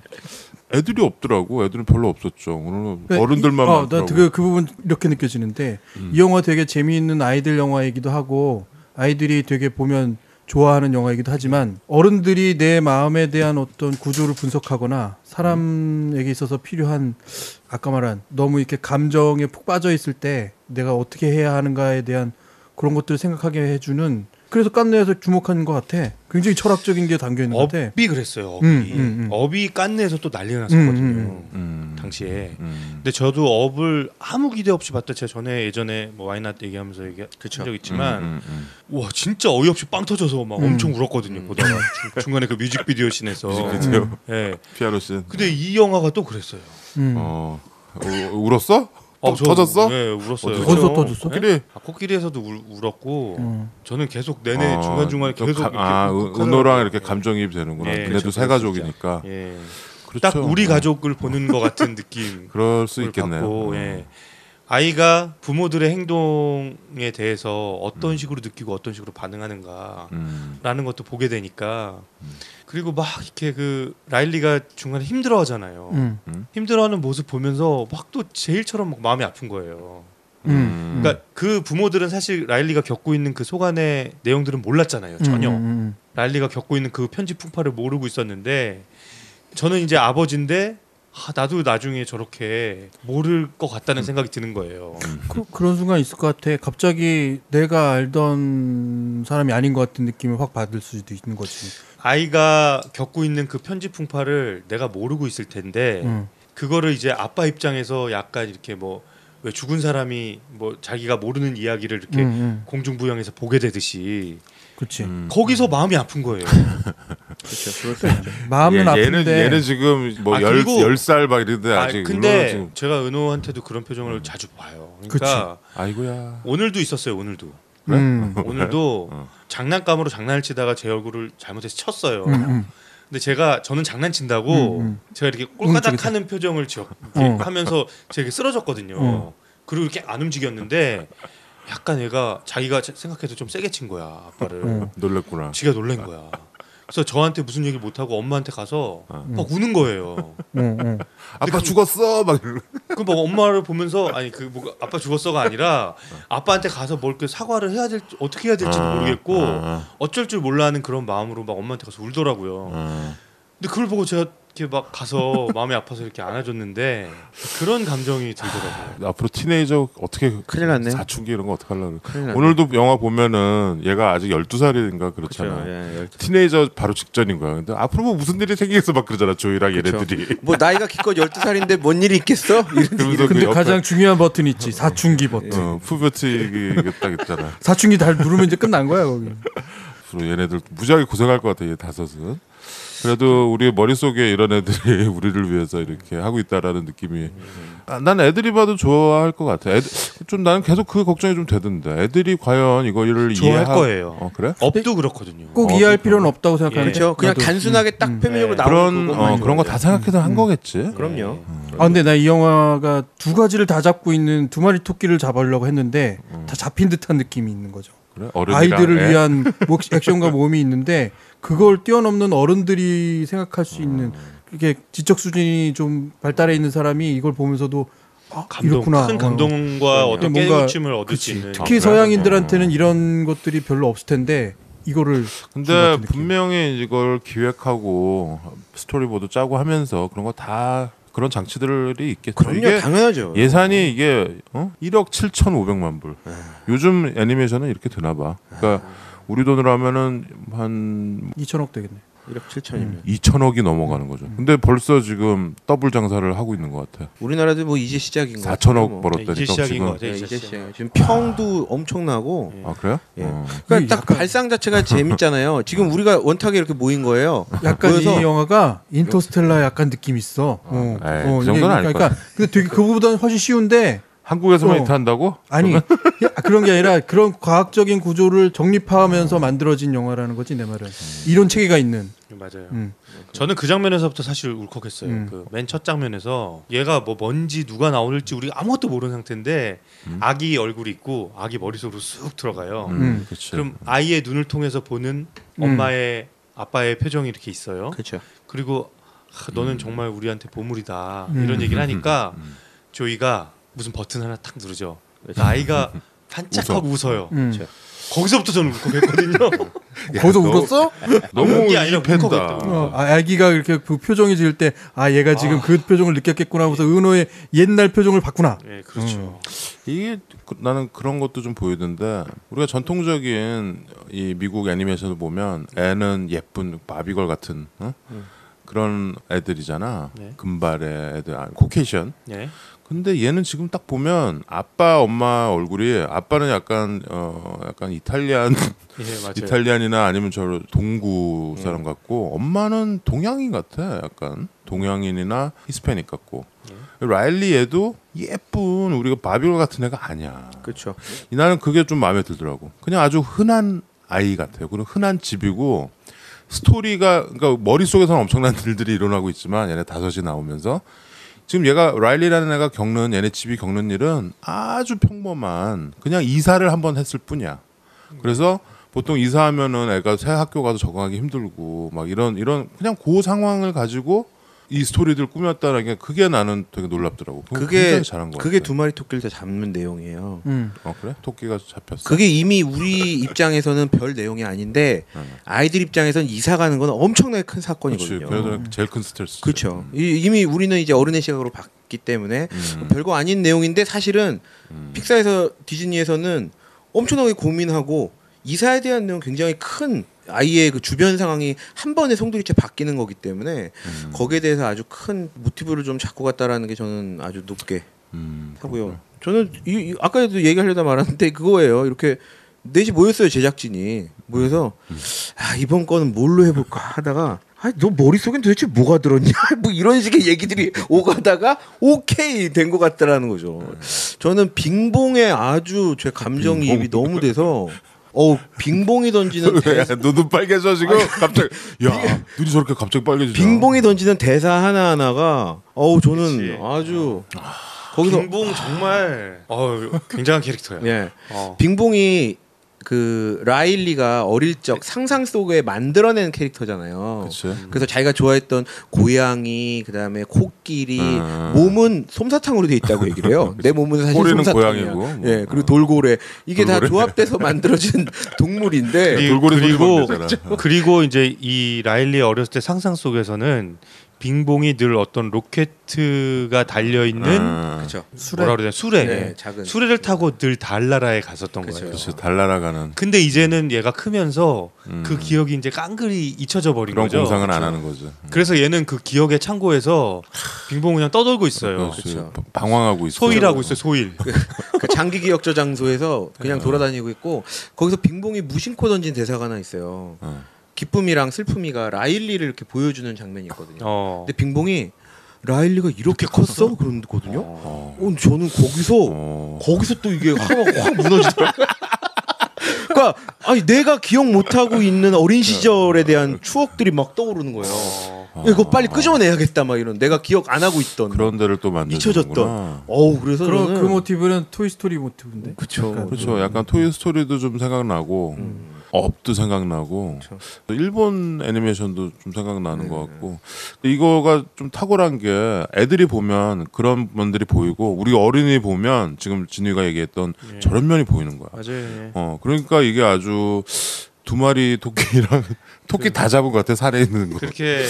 애들이 없더라고. 애들은 별로 없었죠. 오늘은 어른들만 많더라고. 그 부분 이렇게 느껴지는데 이 영화 되게 재미있는 아이들 영화이기도 하고 아이들이 되게 보면 좋아하는 영화이기도 하지만 어른들이 내 마음에 대한 어떤 구조를 분석하거나 사람에게 있어서 필요한 아까 말한 너무 이렇게 감정에 푹 빠져 있을 때 내가 어떻게 해야 하는가에 대한 그런 것들을 생각하게 해주는 그래서 깐느에서 주목한 것 같아. 굉장히 철학적인 게 담겨 있는 것 같아. 업이 그랬어요. 업이. 업이 깐느에서 또 난리가 났었거든요. 당시에. 근데 저도 업을 아무 기대 없이 봤다. 제가 예전에 뭐 와이낫 얘기하면서 한 적 있지만 와 진짜 어이없이 빵 터져서 막 엄청 울었거든요. 보다가 중간에 그 뮤직비디오 씬에서. 뮤직비디오. 예. 피아노 씬. 근데 이 영화가 또 그랬어요. 울었어? 터졌어? 네, 울었어요. 어디서 터졌어? 코끼리. 코끼리에서도 울었고 저는 계속 내내 중간중간에 계속 은호랑 이렇게 감정이입 되는구나. 예, 걔네도 새 가족이니까. 예. 그렇죠. 딱 우리 가족을 보는 것 같은 느낌. 그럴 수 있겠네요. 받고, 예. 아이가 부모들의 행동에 대해서 어떤 식으로 느끼고 어떤 식으로 반응하는가라는 것도 보게 되니까 그리고 막 이렇게 그 라일리가 중간에 힘들어하잖아요. 힘들어하는 모습 보면서 막 또 제일처럼 막 마음이 아픈 거예요. 그러니까 그 부모들은 사실 라일리가 겪고 있는 그 속안의 내용들은 몰랐잖아요. 전혀. 라일리가 겪고 있는 그 편집 풍파를 모르고 있었는데 저는 이제 아버지인데 나도 나중에 저렇게 모를 것 같다는 생각이 드는 거예요. 그런 순간 있을 것 같아. 갑자기 내가 알던 사람이 아닌 것 같은 느낌을 확 받을 수도 있는 거지. 아이가 겪고 있는 그 편집 풍파를 내가 모르고 있을 텐데 그거를 이제 아빠 입장에서 약간 이렇게 뭐 왜 죽은 사람이 뭐 자기가 모르는 이야기를 이렇게 공중부양해서 보게 되듯이 그렇지. 거기서 마음이 아픈 거예요. 그렇죠. 마음은 아픈데 얘는 지금 뭐 그리고- 10살 막 이런데 아직 근데 지금 제가 은호한테도 그런 표정을 자주 봐요. 그러니까 아이고야. 오늘도 있었어요. 오늘도 오늘도 장난감으로 장난을 치다가 제 얼굴을 잘못해서 쳤어요. 근데 저는 장난친다고 제가 이렇게 꼴까닥하는 표정을 이렇게 하면서 제가 쓰러졌거든요. 그리고 이렇게 안 움직였는데 약간 얘가 자기가 생각해도 좀 세게 친 거야 아빠를. 놀랬구나. 지가 놀란 거야. 그래서 저한테 무슨 얘기 못 하고 엄마한테 가서 막 우는 거예요. 아빠 죽었어 막 이러고. 그 뭐 엄마를 보면서 뭐 아빠 죽었어가 아니라 아빠한테 가서 뭘 사과를 해야 될지 어떻게 해야 될지도 모르겠고 어쩔 줄 몰라 하는 그런 마음으로 막 엄마한테 가서 울더라고요. 근데 그걸 보고 제가 이렇게 막 가서 마음이 아파서 이렇게 안아줬는데 그런 감정이 들더라고요. 앞으로 티네이저 어떻게 큰일 났네요. 사춘기 이런 거 어떻게 하려고 큰일 났네. 오늘도 영화 보면은 얘가 아직 12살인가 그렇잖아. 그렇죠. 예, 티네이저 바로 직전인 거야. 근데 앞으로 뭐 무슨 일이 생기겠어 막 그러잖아. 조이랑 그렇죠. 얘네들이. 뭐 나이가 기껏 12살인데 뭔 일이 있겠어? 그러면서 근데 그 가장 중요한 버튼이 있지. 사춘기 버튼. 푸버티 딱 있잖아. 사춘기 달 누르면 이제 끝난 거야 거기. 앞으로 얘네들 무지하게 고생할 것 같아. 얘 다섯은. 그래도 우리 머릿속에 이런 애들이 우리를 위해서 이렇게 하고 있다라는 느낌이 난 애들이 봐도 좋아할 것 같아. 좀 나는 계속 그 걱정이 좀 되던데 애들이 과연 이거를 좋아할 거예요. 그래? 업도 그렇거든요. 꼭 이해할 필요는 없다고 생각하는데. 그렇죠. 그냥 나도. 단순하게 딱 표면적으로 네. 나오는 그런 거 다 생각해서 한 거겠지. 그럼요. 아 근데 나 이 영화가 두 가지를 다 잡고 있는 두 마리 토끼를 잡으려고 했는데 다 잡힌 듯한 느낌이 있는 거죠. 그래? 어른이랑 아이들을 애? 위한 액션과 모험이 있는데 그걸 뛰어넘는 어른들이 생각할 수 있는 그게 지적 수준이 좀 발달해 있는 사람이 이걸 보면서도 이렇구나. 큰 감동과 어떤 뭔가 깨우침을 얻을 수 있는. 특히 서양인들한테는 이런 것들이 별로 없을 텐데 이거를 근데 분명히 이걸 기획하고 스토리보드 짜고 하면서 그런 거 다 그런 장치들이 있겠죠. 그럼요, 이게 당연하죠. 예산이 이게 1억 7,500만 불. 요즘 애니메이션은 이렇게 되나 봐. 그러니까 우리 돈으로 하면은 한 2천억 되겠네. 1억 7천이면 2천억이 넘어가는 거죠. 근데 벌써 지금 더블 장사를 하고 있는 것 같아. 우리나라도 뭐 이제 시작인 거 4천억 뭐. 벌었다니까 이제 시작인 지금. 것 같아요. 네, 이제 이제 시작. 시작. 지금 평도 엄청나고 아 그래요? 예. 어. 그러니까 딱 약간- 발상 자체가 재밌잖아요. 지금 우리가 원탁에 이렇게 모인 거예요. 약간 그래서 이 영화가 인터스텔라 약간 느낌 있어. 그 정도는 아닐 그러니까 근데 되게 그거보다는 훨씬 쉬운데 한국에서만 어. 히트한다고? 아니 그런 게 아니라 그런 과학적인 구조를 정립하면서 만들어진 영화라는 거지 내 말은. 이론 체계가 있는. 맞아요. 음. 저는 그 장면에서부터 사실 울컥했어요. 음. 그 맨 첫 장면에서 얘가 뭐 뭔지 누가 나올지 우리가 아무것도 모르는 상태인데 아기 얼굴이 있고 아기 머릿속으로 쑥 들어가요. 그치. 그럼 아이의 눈을 통해서 보는 엄마의 아빠의 표정이 이렇게 있어요. 그렇죠. 그리고 너는 정말 우리한테 보물이다 이런 얘기를 하니까 조이가 무슨 버튼 하나 탁 누르죠. 그러니까 아이가 반짝하고 웃어요. 그렇죠. 거기서부터 저는 울컥했거든요. 거기서 울었어? 너무 울기 아니라 이입했다. 울컥했다고. 아기가 이렇게 그 표정이 지을 때 얘가 지금 그 표정을 느꼈겠구나 하면서 은호의 옛날 표정을 봤구나. 네, 그렇죠. 이게 나는 그런 것도 좀 보이던데 우리가 전통적인 이 미국 애니메이션을 보면 애는 예쁜 바비걸 같은 그런 애들이잖아. 네. 금발의 애들, 코케이션. 네. 근데 얘는 지금 딱 보면 아빠 엄마 얼굴이 아빠는 약간 약간 이탈리안 예, 맞아요. 이탈리안이나 아니면 저 동구 사람 같고 엄마는 동양인 같아. 약간 동양인이나 히스패닉 같고. 라일리 얘도 예쁜 우리가 바비걸 같은 애가 아니야. 그렇죠. 나는 그게 좀 마음에 들더라고. 그냥 아주 흔한 아이 같아요. 그리고 흔한 집이고 스토리가 그러니까 머릿속에서는 엄청난 일들이 일어나고 있지만 얘네 다섯이 나오면서 지금 얘가 라일리라는 애가 겪는 얘네 집이 겪는 일은 아주 평범한 그냥 이사를 한번 했을 뿐이야. 그래서 보통 이사하면은 애가 새 학교 가서 적응하기 힘들고 막 이런 그냥 그 상황을 가지고 이 스토리들 꾸몄다는 게 그게 나는 되게 놀랍더라고. 그게 굉장히 잘한 거 그게 같아. 두 마리 토끼를 다 잡는 내용이에요. 그래? 토끼가 잡혔어. 그게 이미 우리 입장에서는 별 내용이 아닌데 아이들 입장에서는 이사 가는 건 엄청나게 큰 그렇지. 사건이거든요. 그래서 제일 큰 스트레스. 그렇죠. 이미 우리는 이제 어른의 시각으로 봤기 때문에 별거 아닌 내용인데 사실은 픽사에서 디즈니에서는 엄청나게 고민하고 이사에 대한 내용 굉장히 큰 아이의 그 주변 상황이 한 번에 송두리째 바뀌는 거기 때문에 거기에 대해서 아주 큰 모티브를 좀 잡고 갔다라는 게 저는 아주 높게 하고요. 저는 아까도 얘기하려다 말았는데 그거예요. 이렇게 넷이 모였어요. 제작진이 모여서 이번 거는 뭘로 해볼까 하다가 너 머릿속엔 도대체 뭐가 들었냐 뭐 이런 식의 얘기들이 오가다가 오케이 된 것 같다라는 거죠. 저는 빙봉에 아주 제 감정이입이 너무 돼서 빙봉이 던지는 눈 빨개져 지금 갑자기 야 눈이 저렇게 갑자기 빨개지죠. 빙봉이 던지는 대사 하나하나가 저는 그치. 아주 거기서 빙봉 정말 굉장한 캐릭터야. 예. 빙봉이 그 라일리가 어릴 적 상상 속에 만들어낸 캐릭터잖아요. 그치. 그래서 자기가 좋아했던 고양이, 그다음에 코끼리, 몸은 솜사탕으로 돼 있다고 얘기를 해요. 내 몸은 사실 꼬리는 솜사탕이야. 고양이고, 뭐. 예, 그리고 돌고래 이게 다 돌고래. 조합돼서 만들어진 동물인데 돌고래 소리 막 내잖아. 그리고 이제 이 라일리 어렸을 때 상상 속에서는 빙봉이 늘 어떤 로켓가 달려 있는 그렇죠. 뭐라 그래야 되나 수레 네, 작은 수레를 타고 늘 달나라에 갔었던 그쵸. 거예요. 그렇죠. 달나라가는 근데 이제는 얘가 크면서 그 기억이 이제 깡그리 잊혀져 버린 그런 거죠. 공상은 안 하는 거죠. 그래서 얘는 그 기억의 창고에서 빙봉 그냥 떠돌고 있어요. 그렇죠. 방황하고 있어요. 소일하고 있어요. 소일. 그 장기 기억 저장소에서 그냥 돌아다니고 있고 거기서 빙봉이 무심코 던진 대사가 하나 있어요. 기쁨이랑 슬픔이가 라일리를 이렇게 보여주는 장면이 있거든요. 근데 빙봉이 라일리가 이렇게 컸어? 그러거든요. 저는 거기서 또 이게 확 무너지더라고요. 그러니까 아니 내가 기억 못하고 있는 어린 시절에 대한 추억들이 막 떠오르는 거예요. 이거 빨리 끄집어내야겠다 막 이런 내가 기억 안 하고 있던 그런 데를 또 만들었구나. 잊혀졌던. 그래서 그런 저는 그 모티브는 토이스토리 모티브인데. 그쵸. 그렇죠. 약간 토이 스토리도 좀 생각나고 업도 생각나고 일본 애니메이션도 좀 생각나는 것 같고 이거가 좀 탁월한 게 애들이 보면 그런 면들이 보이고 우리 어린이 보면 지금 진우가 얘기했던 저런 면이 보이는 거야. 맞아요. 그러니까 이게 아주 두 마리 토끼랑 토끼 다 잡은 것 같아. 살에 있는 거. 그렇게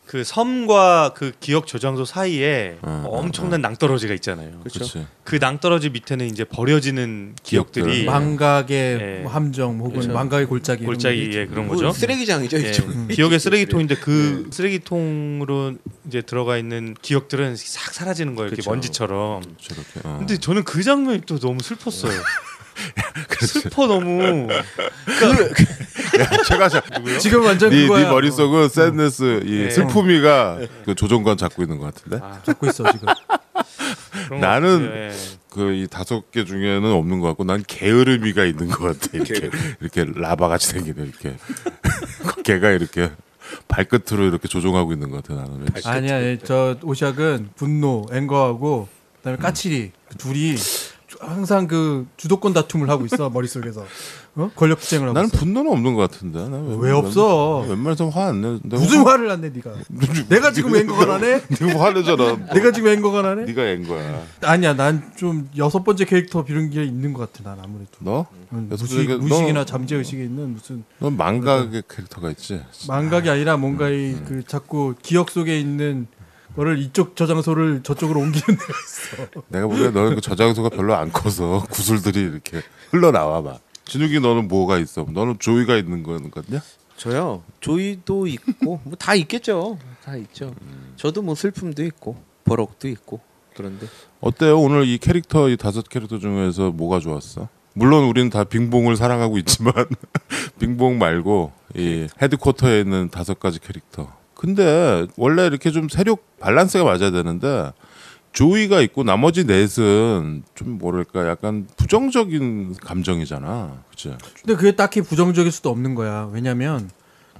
그 섬과 그 기억 저장소 사이에 엄청난 낭떠러지가 있잖아요. 그렇지. 그 낭떠러지 밑에는 이제 버려지는 기억들이 망각의 예. 뭐 함정 혹은 그렇죠. 망각의 골짜기 이런 골짜기의 그런 거죠. 쓰레기장이죠. 예. 이쪽. 기억의 쓰레기통인데 그 쓰레기통으로 이제 들어가 있는 기억들은 싹 사라지는 거예요. 이렇게 그쵸. 먼지처럼. 저렇게. 근데 저는 그 장면이 또 너무 슬펐어요. 슬퍼 너무. 제가 지금 완전 네 그거야. 머릿속은 샌드스 이 네. 슬픔이가 그 조종관 잡고 있는 것 같은데. 잡고 있어 지금. 그런 나는 것 같아요. 예. 그 이 5개 중에는 없는 것 같고 난 게으름이가 있는 것 같아. 이렇게 라바 같이 생기네 이렇게. 걔가 이렇게 발끝으로 이렇게 조종하고 있는 것 같아 나는. 아니야, 저 오샥은 분노, 앵거하고 그다음에 까칠이 그 둘이 항상 그 주도권 다툼을 하고 있어 머릿속에서. 권력 투쟁을 하고 나는 있어. 분노는 없는 것 같은데. 나는 왜 없어? 웬만해서 화 안 내. 무슨 화를 안 내 네가? 내가 지금 앵거가 나네? 네가 화내잖아. 내가 지금 앵거가 나네? 네가 앵 거야. 아니야, 난 좀 6번째 캐릭터 비른 게 있는 것 같아. 난 아무래도. 너? 무식이나 잠재 의식에 있는 무슨 넌 망각의 캐릭터가 있지. 망각이 아니라 뭔가 그 자꾸 기억 속에 있는 거를 이쪽 저장소를 저쪽으로 옮기는 데가 있어. 내가 보기엔 너는 그 저장소가 별로 안 커서 구슬들이 이렇게 흘러나와 봐. 진욱이 너는 뭐가 있어? 너는 조이가 있는 거 같냐? 저요. 조이도 있고 뭐 다 있겠죠. 다 있죠. 저도 뭐 슬픔도 있고 버럭도 있고 그런데 어때요? 오늘 이 캐릭터 이 5캐릭터 중에서 뭐가 좋았어? 물론 우리는 다 빙봉을 사랑하고 있지만 빙봉 말고 이 헤드쿼터에 있는 5가지 캐릭터. 근데 원래 이렇게 좀 세력 밸런스가 맞아야 되는데 조이가 있고 나머지 넷은 좀 뭐랄까 약간 부정적인 감정이잖아. 그치? 근데 그게 딱히 부정적일 수도 없는 거야. 왜냐면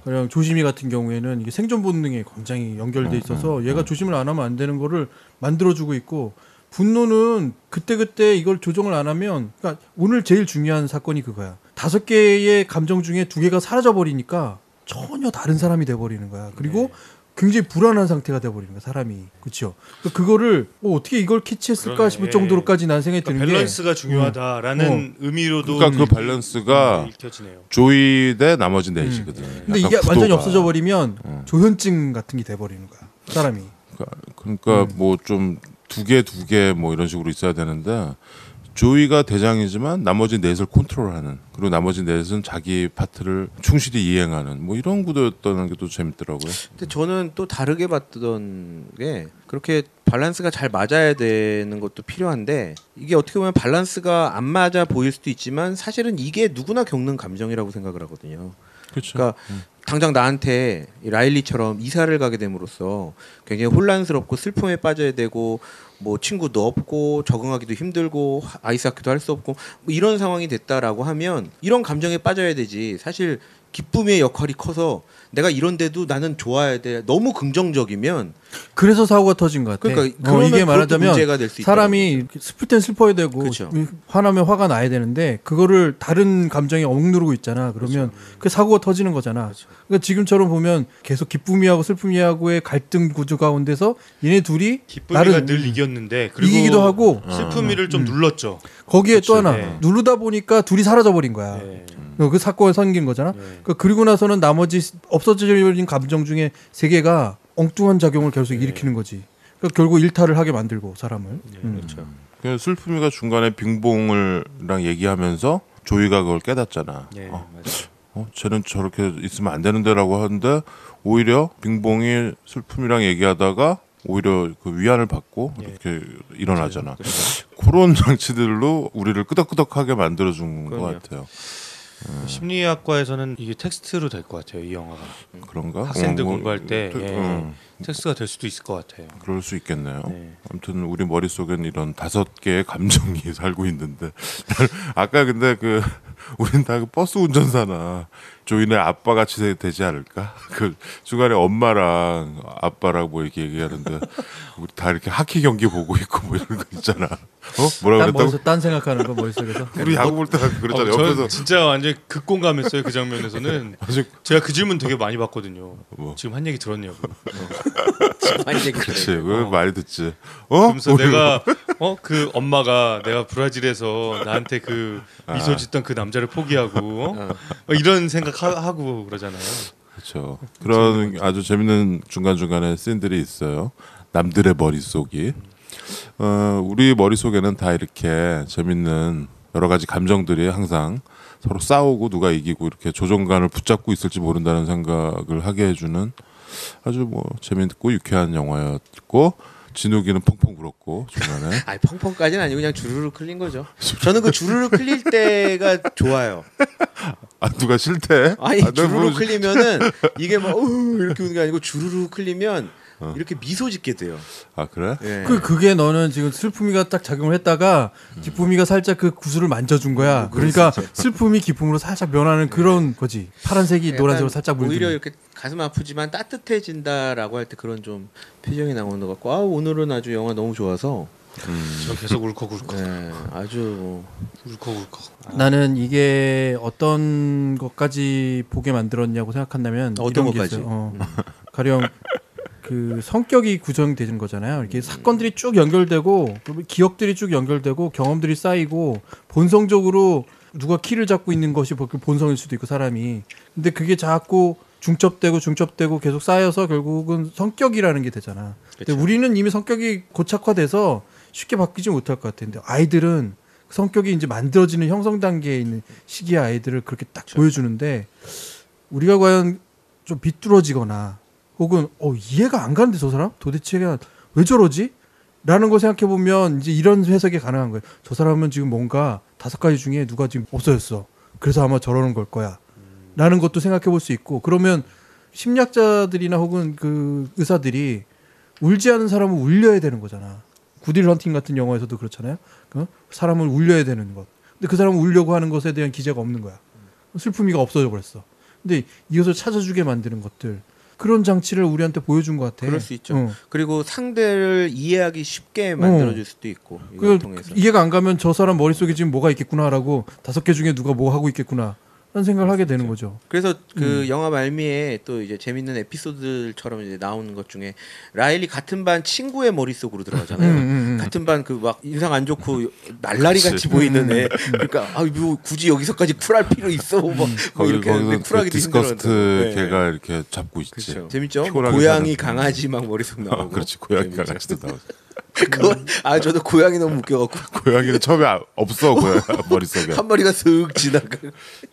그냥 조심이 같은 경우에는 이게 생존 본능에 굉장히 연결돼 있어서 얘가 조심을 안 하면 안 되는 거를 만들어주고 있고 분노는 그때그때 이걸 조정을 안 하면 그러니까 오늘 제일 중요한 사건이 그거야. 5개의 감정 중에 2개가 사라져 버리니까 전혀 다른 사람이 돼 버리는 거야. 그리고 굉장히 불안한 상태가 돼 버리는 거야, 사람이. 그렇죠? 그거를 어떻게 이걸 캐치했을까 그러네. 싶을 정도로까지 난 생각이 드는 밸런스가 중요하다라는 의미로도 그러니까 그 밸런스가 읽혀지네요. 조이 대 나머지 넷이거든. 근데 이게 약간 완전히 구도가. 없어져 버리면 조현증 같은 게 돼 버리는 거야, 사람이. 그러니까 뭐 좀 2개 뭐 이런 식으로 있어야 되는데 조이가 대장이지만 나머지 넷을 컨트롤하는 그리고 나머지 넷은 자기 파트를 충실히 이행하는 뭐 이런 구도였다는 게 또 재밌더라고요. 근데 저는 또 다르게 봤던 게 그렇게 밸런스가 잘 맞아야 되는 것도 필요한데 이게 어떻게 보면 밸런스가 안 맞아 보일 수도 있지만 사실은 이게 누구나 겪는 감정이라고 생각을 하거든요. 그렇죠. 그러니까 당장 나한테 이 라일리처럼 이사를 가게 됨으로써 굉장히 혼란스럽고 슬픔에 빠져야 되고 뭐 친구도 없고 적응하기도 힘들고 아이스하키도 할 수 없고 뭐 이런 상황이 됐다라고 하면 이런 감정에 빠져야 되지. 사실 기쁨의 역할이 커서 내가 이런데도 나는 좋아야 돼. 너무 긍정적이면 그래서 사고가 터진 것 같아. 그러니까 그러면 이게 그것도 말하자면 문제가 될 수 사람이 이렇게 슬플 땐 슬퍼야 되고 그렇죠. 화나면 화가 나야 되는데 그거를 다른 감정에 억누르고 있잖아. 그러면 그 사고가 터지는 거잖아. 그러니까 지금처럼 보면 계속 기쁨이하고 슬픔이하고의 갈등 구조 가운데서 얘네 둘이 기쁨이가 늘 이겼는데 그리고 이기기도 하고 슬픔이를 좀 눌렀죠. 거기에 또 하나 네. 누르다 보니까 둘이 사라져 버린 거야. 네. 그 사건이 생긴 거잖아. 네. 그리고 나서는 나머지 없어져 버린 감정 중에 3개가 엉뚱한 작용을 계속 일으키는 거지. 그러니까 결국 일탈을 하게 만들고 사람을. 그렇죠. 그 슬픔이가 중간에 빙봉을랑 얘기하면서 조이가 그걸 깨닫잖아. 예, 어, 맞아요. 쟤는 저렇게 있으면 안 되는데라고 하는데 오히려 빙봉이 슬픔이랑 얘기하다가 오히려 그 위안을 받고 이렇게 일어나잖아. 그런 장치들로 우리를 끄덕끄덕하게 만들어준 것 그럼요. 같아요. 심리학과에서는 이게 텍스트로 될 것 같아요. 이 영화가 그런가? 학생들 뭐, 공부할 때 텍스트가 될 수도 있을 것 같아요. 그럴 수 있겠네요. 네. 아무튼 우리 머릿속엔 이런 5개의 감정이 살고 있는데 아까 근데 그 우린 다 그 버스 운전사나 조이네 아빠 같이 되지 않을까? 그 중간에 엄마랑 아빠랑 뭐 이렇게 얘기하는데 우리 다 이렇게 하키 경기 보고 있고 뭐 이런 거 있잖아. 뭐라 딴 그랬다고? 머릿속 딴 생각하는 거 머릿속에서. 우리 야구 볼 때 그랬잖아. 저는 옆에서 진짜 완전 극공감했어요 그 장면에서는. 아직 제가 그 질문 되게 많이 받거든요. 뭐. 지금 한 얘기 들었냐고. 그렇지. 그 많이 듣지. 그러면서 우리 내가 그 엄마가 내가 브라질에서 나한테 그 미소 짓던 그 남자를 포기하고 이런 생각하고 그러잖아요. 그렇죠. 그런 아주 재밌는 중간중간에 씬들이 있어요. 남들의 머릿속이. 우리 머릿속에는 다 이렇게 재밌는 여러 가지 감정들이 항상 서로 싸우고 누가 이기고 이렇게 조종간을 붙잡고 있을지 모른다는 생각을 하게 해주는 아주 뭐 재밌고 유쾌한 영화였고 진욱이는 펑펑 울었고 중간에 아니 펑펑까지는 아니고 그냥 주르륵 흘린 거죠. 저는 그 주르륵 흘릴 때가 좋아요. 아 누가 싫대? 아니 아, 내가 주르륵 뭐- 흘리면은 이게 막 이렇게 우는 게 아니고 주르륵 흘리면 이렇게 미소 짓게 돼요. 아 그래? 예. 그게 너는 지금 슬픔이가 딱 작용을 했다가 기쁨이가 살짝 그 구슬을 만져준 거야. 그러니까 슬픔이 기쁨으로 살짝 변하는 그런 거지. 파란색이 약간 노란색으로 살짝 오히려 물들면. 이렇게 가슴 아프지만 따뜻해진다라고 할 때 그런 좀 표정이 나오는 것 같고 오늘은 아주 영화 너무 좋아서 저 계속 울컥울컥 아주 뭐 울컥울컥. 나는 이게 어떤 것까지 보게 만들었냐고 생각한다면 어떤 이런 게 것까지? 있어요. 가령 그 성격이 구성되는 거잖아요. 이렇게 사건들이 쭉 연결되고 기억들이 쭉 연결되고 경험들이 쌓이고 본성적으로 누가 키를 잡고 있는 것이 그 본성일 수도 있고 사람이. 근데 그게 자꾸 중첩되고 계속 쌓여서 결국은 성격이라는 게 되잖아. 근데 그쵸. 우리는 이미 성격이 고착화돼서 쉽게 바뀌지 못할 것 같은데 아이들은 성격이 이제 만들어지는 형성 단계에 있는 시기의 아이들을 그렇게 딱 보여주는데 우리가 과연 좀 비뚤어지거나 혹은 이해가 안 가는데 저 사람 도대체 왜 저러지? 라는 거 생각해 보면 이제 이런 해석이 가능한 거예요. 저 사람은 지금 뭔가 5가지 중에 누가 지금 없어졌어. 그래서 아마 저러는 걸 거야. 라는 것도 생각해 볼 수 있고 그러면 심리학자들이나 혹은 그 의사들이 울지 않은 사람은 울려야 되는 거잖아. 구딜 헌팅 같은 영화에서도 그렇잖아요. 사람을 울려야 되는 것. 근데 그 사람은 울려고 하는 것에 대한 기제가 없는 거야. 슬픔이가 없어져 버렸어. 근데 이것을 찾아주게 만드는 것들 그런 장치를 우리한테 보여준 것 같아. 그럴 수 있죠. 그리고 상대를 이해하기 쉽게 만들어줄 수도 있고 이걸 통해서. 이해가 안 가면 저 사람 머릿속에 지금 뭐가 있겠구나라고 5개 중에 누가 뭐 하고 있겠구나 라는 생각을 하게 되는 거죠. 그래서 그 영화 말미에 또 이제 재밌는 에피소드들처럼 이제 나오는 것 중에 라일이 같은 반 친구의 머릿속으로 들어가잖아요. 같은 반 그 막 인상 안 좋고 날라리 같이 보이는 애. 그러니까 뭐 굳이 여기서까지 쿨할 필요 있어. 뭐 이렇게 하는데 쿨하기도 디스커스트 힘들었는데. 걔가 이렇게 잡고 있지. 그렇죠. 재밌죠? 피곤하게 고양이 사는. 강아지 막 머릿속 나오고. 그렇지 고양이 재밌죠. 강아지도 나오지. 저도 고양이 너무 웃겨갖고 고양이는 처음에 없어 고양 머릿속에. 한 마리가 슥 지나가.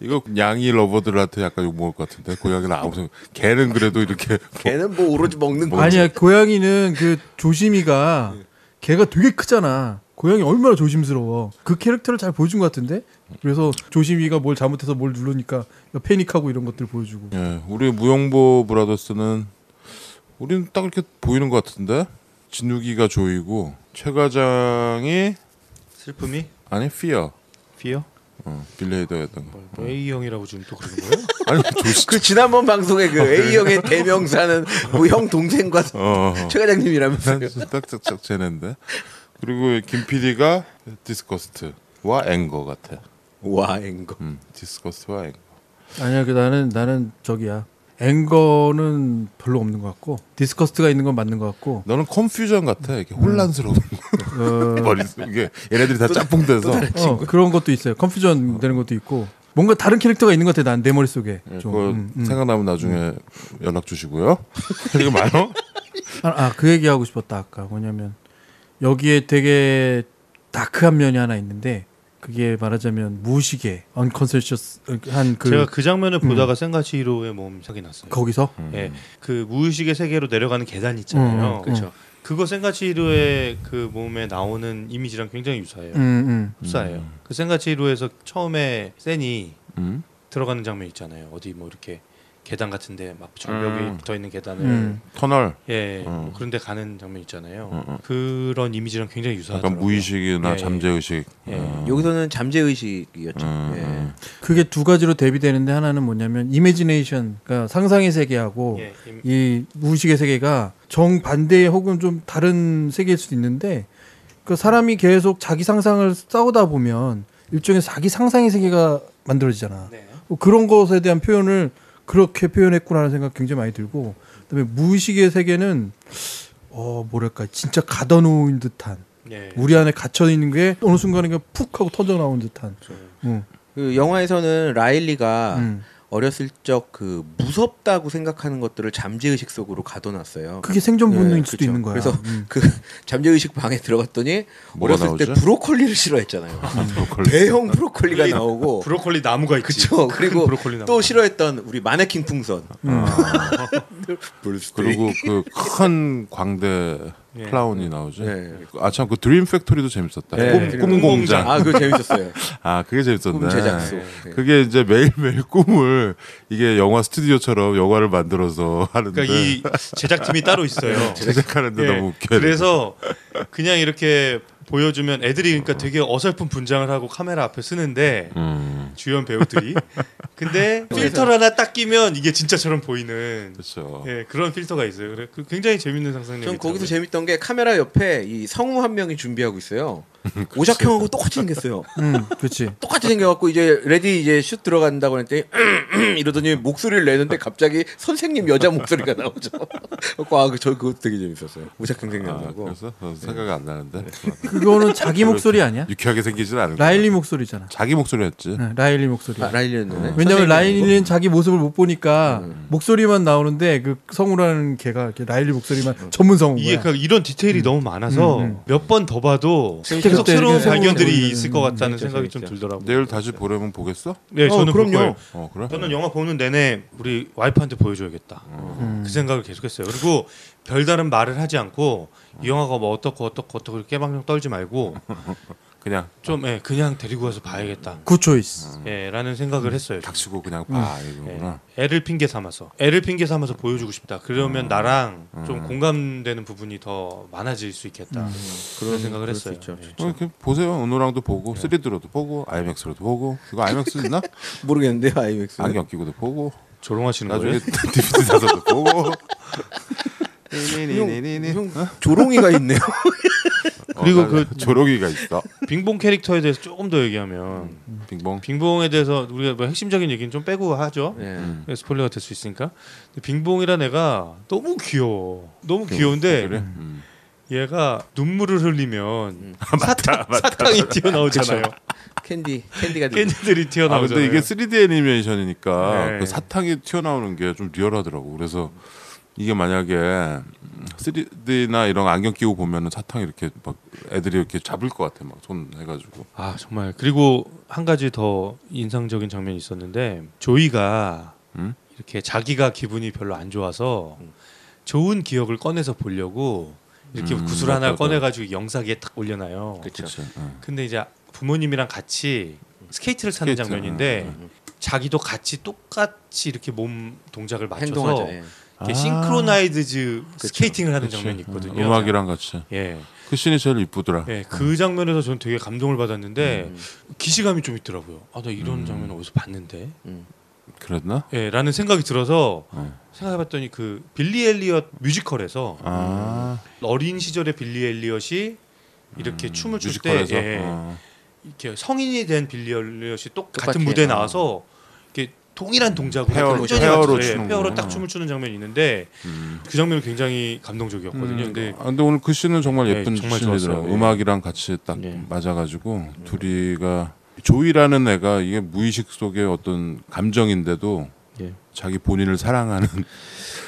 이거 양이 러버들한테 약간 욕 먹을 것 같은데 고양이는 아무 생각. 걔는 그래도 이렇게 걔는 뭐 오로지 먹는 거. 아니야 고양이는 그 조심이가 걔가 되게 크잖아. 고양이 얼마나 조심스러워. 그 캐릭터를 잘 보여준 것 같은데. 그래서 조심이가 뭘 잘못해서 뭘 누르니까 패닉하고 이런 것들 보여주고. 예, 우리 무용보 브라더스는 우리는 딱 이렇게 보이는 것 같은데 진욱이가 조이고 최 과장이 슬픔이 아니 피어 피어 빌리 헤더였던 거. A 형이라고 지금 또 그러는 거예요? 아니 조시 그 지난번 방송에 그 A 형의 대명사는 뭐 형 동생과 최 과장님이라면서요. 딱딱딱 쟤네인데 그리고 김 PD가 디스커스트와 앵거 같아. 와 앵거. 디스커스트와 앵거. 아니야 나는 저기야. 앵거는 별로 없는 것 같고 디스커스트가 있는 건 맞는 것 같고 너는 컨퓨전 같아. 이렇게 혼란스러운 머릿속에 얘네들이 다 짬뽕돼서 그런 것도 있어요. 컨퓨전 되는 것도 있고 뭔가 다른 캐릭터가 있는 것 같아. 난 내 머릿속에. 그거 생각나면 나중에 연락 주시고요. 이거 많어? 그 얘기하고 싶었다 아까. 뭐냐면 여기에 되게 다크한 면이 하나 있는데 그게 말하자면 무의식의 언컨셔셔스한 그 제가 그 장면을 보다가 센가치히로의 몸 생각이 났어요. 거기서 예, 그 무의식의 세계로 내려가는 계단 있잖아요. 그렇죠. 그거 센가치히로의 그 몸에 나오는 이미지랑 굉장히 유사해요. 흡사해요. 그 센가치히로에서 처음에 센이 들어가는 장면 있잖아요. 어디 뭐 이렇게 계단 같은데 막 절벽에 붙어 있는 계단을 터널. 뭐 그런데 가는 장면 있잖아요. 그런 이미지랑 굉장히 유사하더라고요. 약간 무의식이나 예, 잠재의식. 여기서는 잠재의식이었죠. 그게 두 가지로 대비되는데 하나는 뭐냐면 이미지네이션, 그러니까 상상의 세계하고 예, 이 무의식의 세계가 정반대의 혹은 좀 다른 세계일 수도 있는데 그 사람이 계속 자기 상상을 싸우다 보면 일종의 자기 상상의 세계가 만들어지잖아. 네. 그런 것에 대한 표현을 그렇게 표현했구나라는 생각 굉장히 많이 들고, 그다음에 무의식의 세계는 뭐랄까 진짜 가둬놓은 듯한 예. 우리 안에 갇혀 있는 게 어느 순간에 푹 하고 터져 나온 듯한. 그 영화에서는 라일리가 어렸을 적 그 무섭다고 생각하는 것들을 잠재의식 속으로 가둬놨어요. 그게 생존 본능일 예, 수도 그렇죠. 있는 거야. 그래서 그 잠재의식 방에 들어갔더니 뭐가 어렸을 때 나오죠? 브로콜리를 싫어했잖아요. 대형 브로콜리가 나오고 브로콜리 나무가 있지. 그쵸. 그리고 브로콜리 나무. 또 싫어했던 우리 마네킹 풍선. 그리고 그 큰 광대 예. 클라운이 나오죠. 네. 아 참 그 드림 팩토리도 재밌었다. 네. 꿈 공장. 아, 그거 재밌었어요. 아 그게 재밌었네. 꿈 제작소. 그게 이제 매일매일 꿈을 이게 영화 스튜디오처럼 영화를 만들어서 하는데 그러니까 이 제작팀이 따로 있어요. 제작하는데 예. 너무 웃겨요. 그래서 그냥 이렇게 보여주면 애들이 그러니까 되게 어설픈 분장을 하고 카메라 앞에 쓰는데 주연 배우들이 근데 필터를 하나 딱 끼면 이게 진짜처럼 보이는 그렇죠. 예, 그런 필터가 있어요. 그래 그 굉장히 재밌는 상상력이 전 거기서 있더라고요. 재밌던 게 카메라 옆에 이 성우 한 명이 준비하고 있어요. 오작형하고 똑같이 생겼어요. 그렇지. 똑같이 생겨갖고 이제 레디 이제 슛 들어간다고 했더니 이러더니 목소리를 내는데 갑자기 선생님 여자 목소리가 나오죠. 저 그것도 되게 재밌었어요. 오작형 생각나고. 그래서 생각이 안 나는데 그거는 자기 목소리 아니야? 유쾌하게 생기진 않을 거야. 라일리 목소리잖아. 자기 목소리였지. 네, 라일리 목소리. 라일리였네. 왜냐면 라일리는 자기 모습을 못 보니까 목소리만 나오는데 그 성우라는 걔가 이렇게 라일리 목소리만 전문 성우인 이게 거야. 그러니까 이런 디테일이 너무 많아서 몇 번 더 봐도 계속 그때 새로운 이렇게 발견들이 새로운 있을 것 같다는 재밌죠, 생각이 재밌죠. 좀 들더라고요. 내일 다시 보려면 보겠어? 네, 저는 볼 그럼요. 거예요. 그래? 저는 영화 보는 내내 우리 와이프한테 보여줘야겠다. 그 생각을 계속했어요. 그리고 별다른 말을 하지 않고 이 영화가 뭐 어떻고 깨방정 떨지 말고 그냥 좀 그냥 데리고 가서 봐야겠다. 굿 초이스. 라는 생각을 했어요. 닥치고 그냥 봐 이거구나. 애를 핑계 삼아서 보여주고 싶다. 그러면 나랑 좀 공감되는 부분이 더 많아질 수 있겠다. 그런 생각을 그럴 수 했어요. 있죠. 이렇게 보세요. 은호랑도 보고 3D로도 보고 IMAX로도 보고. 그거 IMAX 있나? 모르겠는데요, 아이맥스. 안경 끼고도 보고. 조롱하시는 나중에 거예요? DVD 사서도 보고. 형 조롱이가 있네요. 그리고 그 조롱이가 있어. 빙봉 캐릭터에 대해서 조금 더 얘기하면 빙봉. 빙봉에 대해서 우리가 뭐 핵심적인 얘기는 좀 빼고 하죠. 네. 스포일러가 될 수 있으니까. 근데 빙봉이란 애가 너무 귀여워. 너무 귀여운데 그래? 얘가 눈물을 흘리면 사탕이 튀어나오잖아요. 캔디가 캔디들이 아 튀어나오잖아요. 근데 이게 3D 애니메이션이니까 네. 그 사탕이 튀어나오는 게 좀 리얼하더라고. 그래서 이게 만약에 3D나 이런 안경 끼고 보면은 사탕이 이렇게 막 애들이 이렇게 잡을 것 같아. 막 손 해가지고. 아 정말. 그리고 한 가지 더 인상적인 장면이 있었는데 조이가 이렇게 자기가 기분이 별로 안 좋아서 좋은 기억을 꺼내서 보려고 이렇게 구슬 하나 맞다. 꺼내가지고 영상에 딱 올려놔요. 그렇죠. 근데 이제 부모님이랑 같이 스케이트를 타는 스케이트. 장면인데 자기도 같이 똑같이 이렇게 몸 동작을 맞춰서 행동하죠. 예. 이렇게 싱크로나이즈드 스케이팅을 하는 장면이 있거든요. 음악이랑 같이. 예, 그 씬이 제일 이쁘더라. 예, 그 장면에서 저는 되게 감동을 받았는데 기시감이 좀 있더라고요. 아, 나 이런 장면 어디서 봤는데? 그랬나? 예, 라는 생각이 들어서 생각해봤더니 그 빌리 엘리엇 뮤지컬에서 아 어린 시절의 빌리 엘리엇이 이렇게 춤을 출 때 뮤지컬에서. 이렇게 성인이 된 빌리 엘리엇이 똑같이, 같은 무대에 나와서 이렇게 동일한 동작으로 페어로 추는 페어로 거구나. 딱 춤을 추는 장면이 있는데 그 장면이 굉장히 감동적이었거든요. 근데 근데 오늘 그 씬은 정말 네, 예쁜 정말 씬이더라고. 좋았어요. 예. 음악이랑 같이 딱 네. 맞아가지고 둘이가 조이라는 애가 이게 무의식 속의 어떤 감정인데도 예. 자기 본인을 사랑하는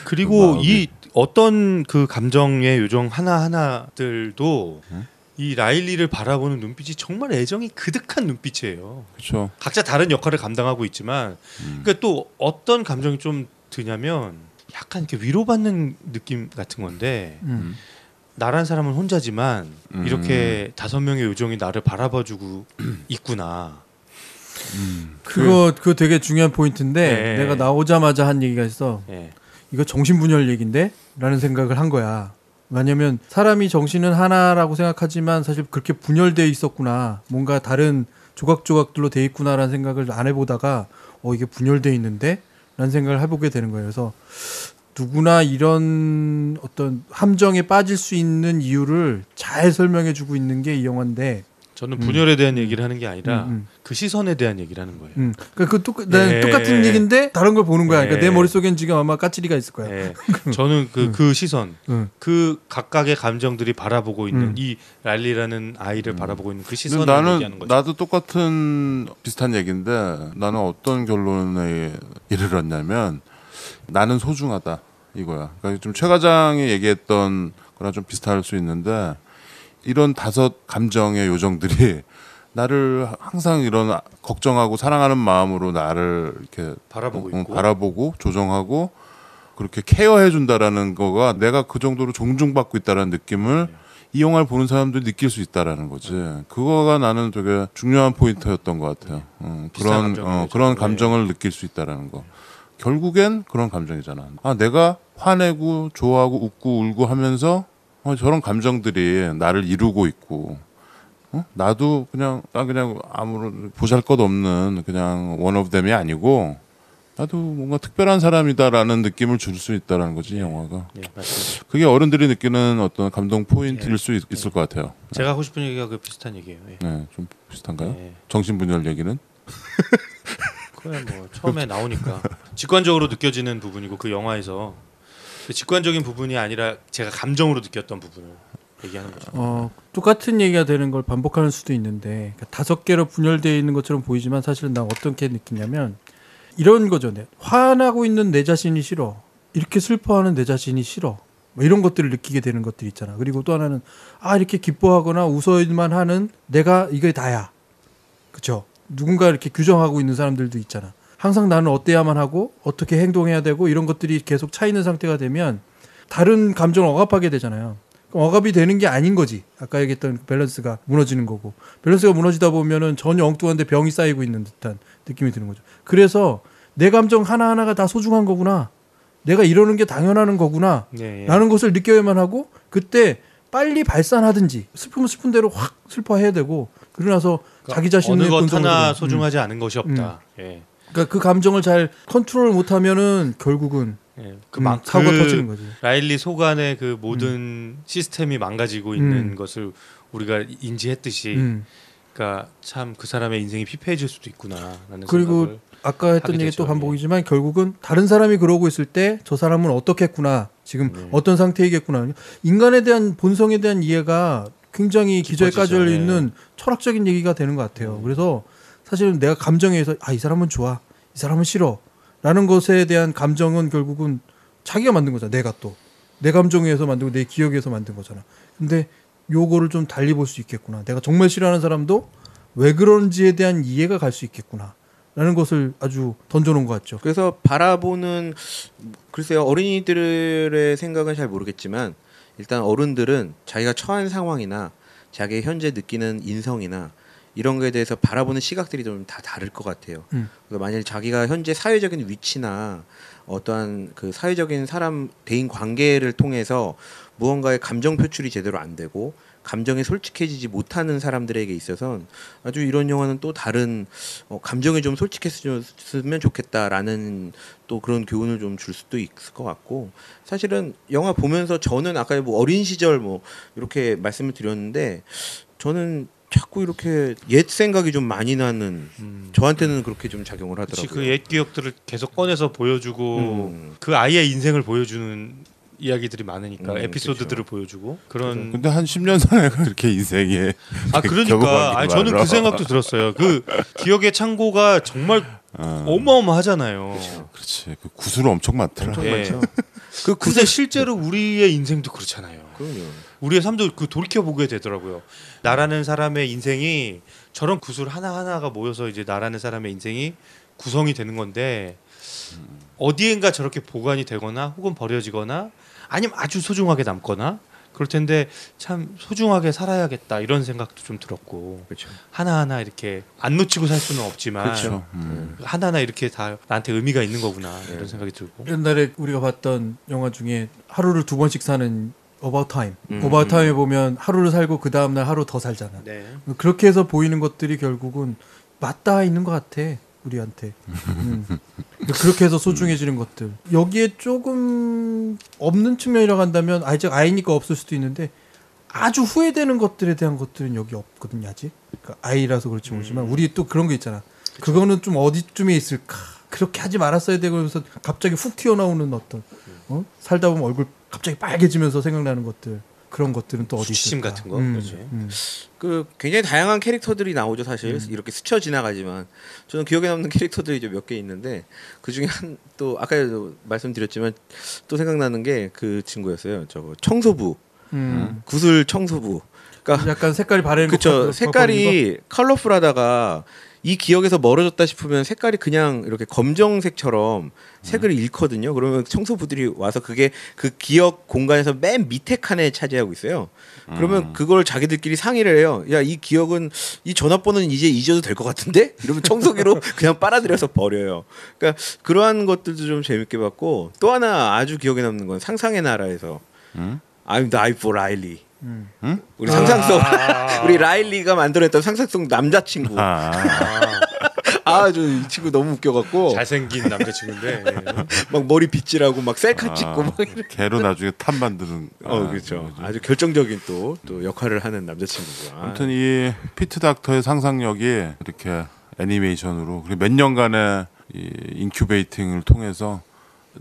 그리고 마음이. 이 어떤 그 감정의 요정 하나하나들도 이 라일리를 바라보는 눈빛이 정말 애정이 그득한 눈빛이에요. 그렇죠. 각자 다른 역할을 감당하고 있지만 그러니까 또 어떤 감정이 좀 드냐면 약간 이렇게 위로받는 느낌 같은 건데 나란 사람은 혼자지만 이렇게 5명의 요정이 나를 바라봐주고 있구나. 그거 되게 중요한 포인트인데 네. 내가 나오자마자 한 얘기가 있어. 예. 이거 정신분열 얘긴데? 라는 생각을 한 거야. 왜냐면 사람이 정신은 하나라고 생각하지만 사실 그렇게 분열되어 있었구나. 뭔가 다른 조각조각들로 돼 있구나라는 생각을 안 해보다가 이게 분열되어 있는데? 라는 생각을 해보게 되는 거예요. 그래서 누구나 이런 어떤 함정에 빠질 수 있는 이유를 잘 설명해주고 있는 게 이 영화인데 저는 분열에 대한 얘기를 하는 게 아니라 그 시선에 대한 얘기를 하는 거예요. 그러니까 똑같은 얘기인데 다른 걸 보는 거야. 그러니까 내 머릿속엔 지금 아마 까칠이가 있을 거야. 예. 저는 그 시선, 그 각각의 감정들이 바라보고 있는 이 랄리라는 아이를 바라보고 있는 그 시선을 얘기하는 거죠. 나도 똑같은 비슷한 얘기인데 나는 어떤 결론에 이르렀냐면 나는 소중하다 이거야. 그러니까 좀 최 과장이 얘기했던 거랑 좀 비슷할 수 있는데 이런 5 감정의 요정들이 나를 항상 이런 걱정하고 사랑하는 마음으로 나를 이렇게 바라보고 있고 바라보고 조정하고 그렇게 케어해 준다라는 거가 내가 그 정도로 존중받고 있다라는 느낌을 이 영화를 보는 사람들이 느낄 수 있다라는 거지. 그거가 나는 되게 중요한 포인트였던 것 같아요. 그런 감정을 느낄 수 있다라는 거. 결국엔 그런 감정이잖아. 내가 화내고 좋아하고 웃고 울고 하면서 저런 감정들이 나를 이루고 있고, 나도 그냥 아무런 보잘것없는 그냥 one of them이 아니고 나도 뭔가 특별한 사람이다라는 느낌을 줄 수 있다라는 거지, 이 영화가. 예, 맞습니다. 그게 어른들이 느끼는 어떤 감동 포인트일 수 있을 것 같아요. 제가 하고 싶은 얘기가 그 비슷한 얘기예요. 예. 네, 좀 비슷한가요? 예. 정신분열 얘기는? 그냥 뭐 처음에 나오니까 직관적으로 느껴지는 부분이고 그 영화에서 그 직관적인 부분이 아니라 제가 감정으로 느꼈던 부분을 얘기하는 거죠. 똑같은 얘기가 되는 걸 반복하는 수도 있는데 5개로 분열되어 있는 것처럼 보이지만 사실은 나 어떻게 느끼냐면 이런 거죠. 화나고 있는 내 자신이 싫어. 이렇게 슬퍼하는 내 자신이 싫어. 뭐 이런 것들을 느끼게 되는 것들 있잖아. 그리고 또 하나는 이렇게 기뻐하거나 웃어야만 하는 내가 이게 다야. 그렇죠? 누군가 이렇게 규정하고 있는 사람들도 있잖아. 항상 나는 어때야만 하고 어떻게 행동해야 되고 이런 것들이 계속 차 있는 상태가 되면 다른 감정을 억압하게 되잖아요. 그럼 억압이 되는 게 아닌 거지. 아까 얘기했던 밸런스가 무너지는 거고. 밸런스가 무너지다 보면은 전혀 엉뚱한데 병이 쌓이고 있는 듯한 느낌이 드는 거죠. 그래서 내 감정 하나하나가 다 소중한 거구나. 내가 이러는 게 당연한 거구나. 라는 것을 느껴야만 하고 그때 빨리 발산하든지 슬프면 슬픈 대로 확 슬퍼해야 되고 그러고 나서 자기 자신의 어느 것 하나 소중하지 않은 것이 없다. 예. 그러니까 그 감정을 잘 컨트롤 못하면은 결국은 사고가 터지는 거지. 라일리 속안의 그 모든 시스템이 망가지고 있는 것을 우리가 인지했듯이, 그러니까 참 그 사람의 인생이 피폐해질 수도 있구나라는 그리고 생각을 아까 했던 얘기 또 반복이지만 결국은 다른 사람이 그러고 있을 때 저 사람은 어떻겠구나 지금 어떤 상태이겠구나 인간에 대한 본성에 대한 이해가 굉장히 기저에 까져 있는 철학적인 얘기가 되는 것 같아요. 그래서 사실은 내가 감정에 의해서 이 사람은 좋아, 이 사람은 싫어 라는 것에 대한 감정은 결국은 자기가 만든 거잖아. 내가 또 내 감정에 의해서 만들고 내 기억에 의해서 만든 거잖아. 근데 요거를 좀 달리 볼 수 있겠구나. 내가 정말 싫어하는 사람도 왜 그런지에 대한 이해가 갈 수 있겠구나 라는 것을 아주 던져놓은 것 같죠. 그래서 바라보는 글쎄요, 어린이들의 생각은 잘 모르겠지만 일단 어른들은 자기가 처한 상황이나 자기 현재 느끼는 인성이나 이런 거에 대해서 바라보는 시각들이 좀 다 다를 것 같아요. 그러니까 만약에 자기가 현재 사회적인 위치나 어떠한 그 사회적인 사람 대인 관계를 통해서 무언가의 감정 표출이 제대로 안 되고 감정에 솔직해지지 못하는 사람들에게 있어서는 아주 이런 영화는 또 다른 감정에 좀 솔직했으면 좋겠다라는 또 그런 교훈을 좀 줄 수도 있을 것 같고, 사실은 영화 보면서 저는 아까 뭐 어린 시절 뭐 이렇게 말씀을 드렸는데 저는 자꾸 이렇게 옛 생각이 좀 많이 나는 저한테는 그렇게 좀 작용을 하더라고요. 그 옛 기억들을 계속 꺼내서 보여주고 그 아이의 인생을 보여주는 이야기들이 많으니까 에피소드들을 그렇죠. 보여주고 그런. 근데 한 10년 전에 그렇게 인생에 그러니까 저는 그 생각도 들었어요. 그 기억의 창고가 정말 어마어마하잖아요. 그렇지. 그 구슬 엄청 많더라. 엄청 예. 많죠. 근데 실제로 우리의 인생도 그렇잖아요. 그럼요. 우리의 삶도 그 돌이켜 보게 되더라고요. 나라는 사람의 인생이 저런 구슬 하나 하나가 모여서 이제 나라는 사람의 인생이 구성이 되는 건데 어디엔가 저렇게 보관이 되거나 혹은 버려지거나 아니면 아주 소중하게 남거나 그럴 텐데 참 소중하게 살아야겠다 이런 생각도 좀 들었고 그렇죠. 하나하나 이렇게 안 놓치고 살 수는 없지만 그렇죠. 하나하나 이렇게 다 나한테 의미가 있는 거구나 이런 생각이 들고 옛날에 우리가 봤던 영화 중에 하루를 2번씩 사는 About Time. About Time에 보면 하루를 살고 그 다음날 하루 더 살잖아. 네. 그렇게 해서 보이는 것들이 결국은 맞닿아 있는 것 같아. 우리한테. 그렇게 해서 소중해지는 것들. 여기에 조금 없는 측면이라고 한다면 아직 아이니까 없을 수도 있는데 아주 후회되는 것들에 대한 것들은 여기 없거든요. 아직. 그러니까 아이라서 그렇지 모르지만 우리 또 그런 거 있잖아. 그거는 좀 어디쯤에 있을까. 그렇게 하지 말았어야 되고 그래서 갑자기 훅 튀어나오는 어떤 살다 보면 얼굴 갑자기 빨개지면서 생각나는 것들. 그런 것들은 또 어디 수치심 있을까. 같은 거. 그렇지. 그 굉장히 다양한 캐릭터들이 나오죠 사실 이렇게 스쳐 지나가지만 저는 기억에 남는 캐릭터들이 좀 몇 개 있는데 그 중에 한 또 아까도 말씀드렸지만 또 생각나는 게 그 친구였어요. 저거 청소부 구슬 청소부. 그러니까 약간 색깔이 바래는 그렇죠. 색깔이 컬러풀하다가 이 기억에서 멀어졌다 싶으면 색깔이 그냥 이렇게 검정색처럼 색을 잃거든요. 그러면 청소부들이 와서 그게 그 기억 공간에서 맨 밑에 칸에 차지하고 있어요. 그러면 그걸 자기들끼리 상의를 해요. 야, 이 기억은 이 전화번호는 이제 잊어도 될 것 같은데? 이러면 청소기로 그냥 빨아들여서 버려요. 그러니까 그러한 것들도 좀 재밌게 봤고 또 하나 아주 기억에 남는 건 상상의 나라에서 I'm the eye for Riley. 우리 상상성 우리 라일리가 만들어냈던 상상성 남자친구 아주 이 친구 너무 웃겨갖고 잘생긴 남자친구인데 막 머리 빗질하고 막 셀카 찍고 막 걔로 나중에 탑 만드는 그렇죠. 아주 결정적인 또 역할을 하는 남자친구가 아무튼 이 피트 닥터의 상상력이 이렇게 애니메이션으로 그리고 몇 년간의 이 인큐베이팅을 통해서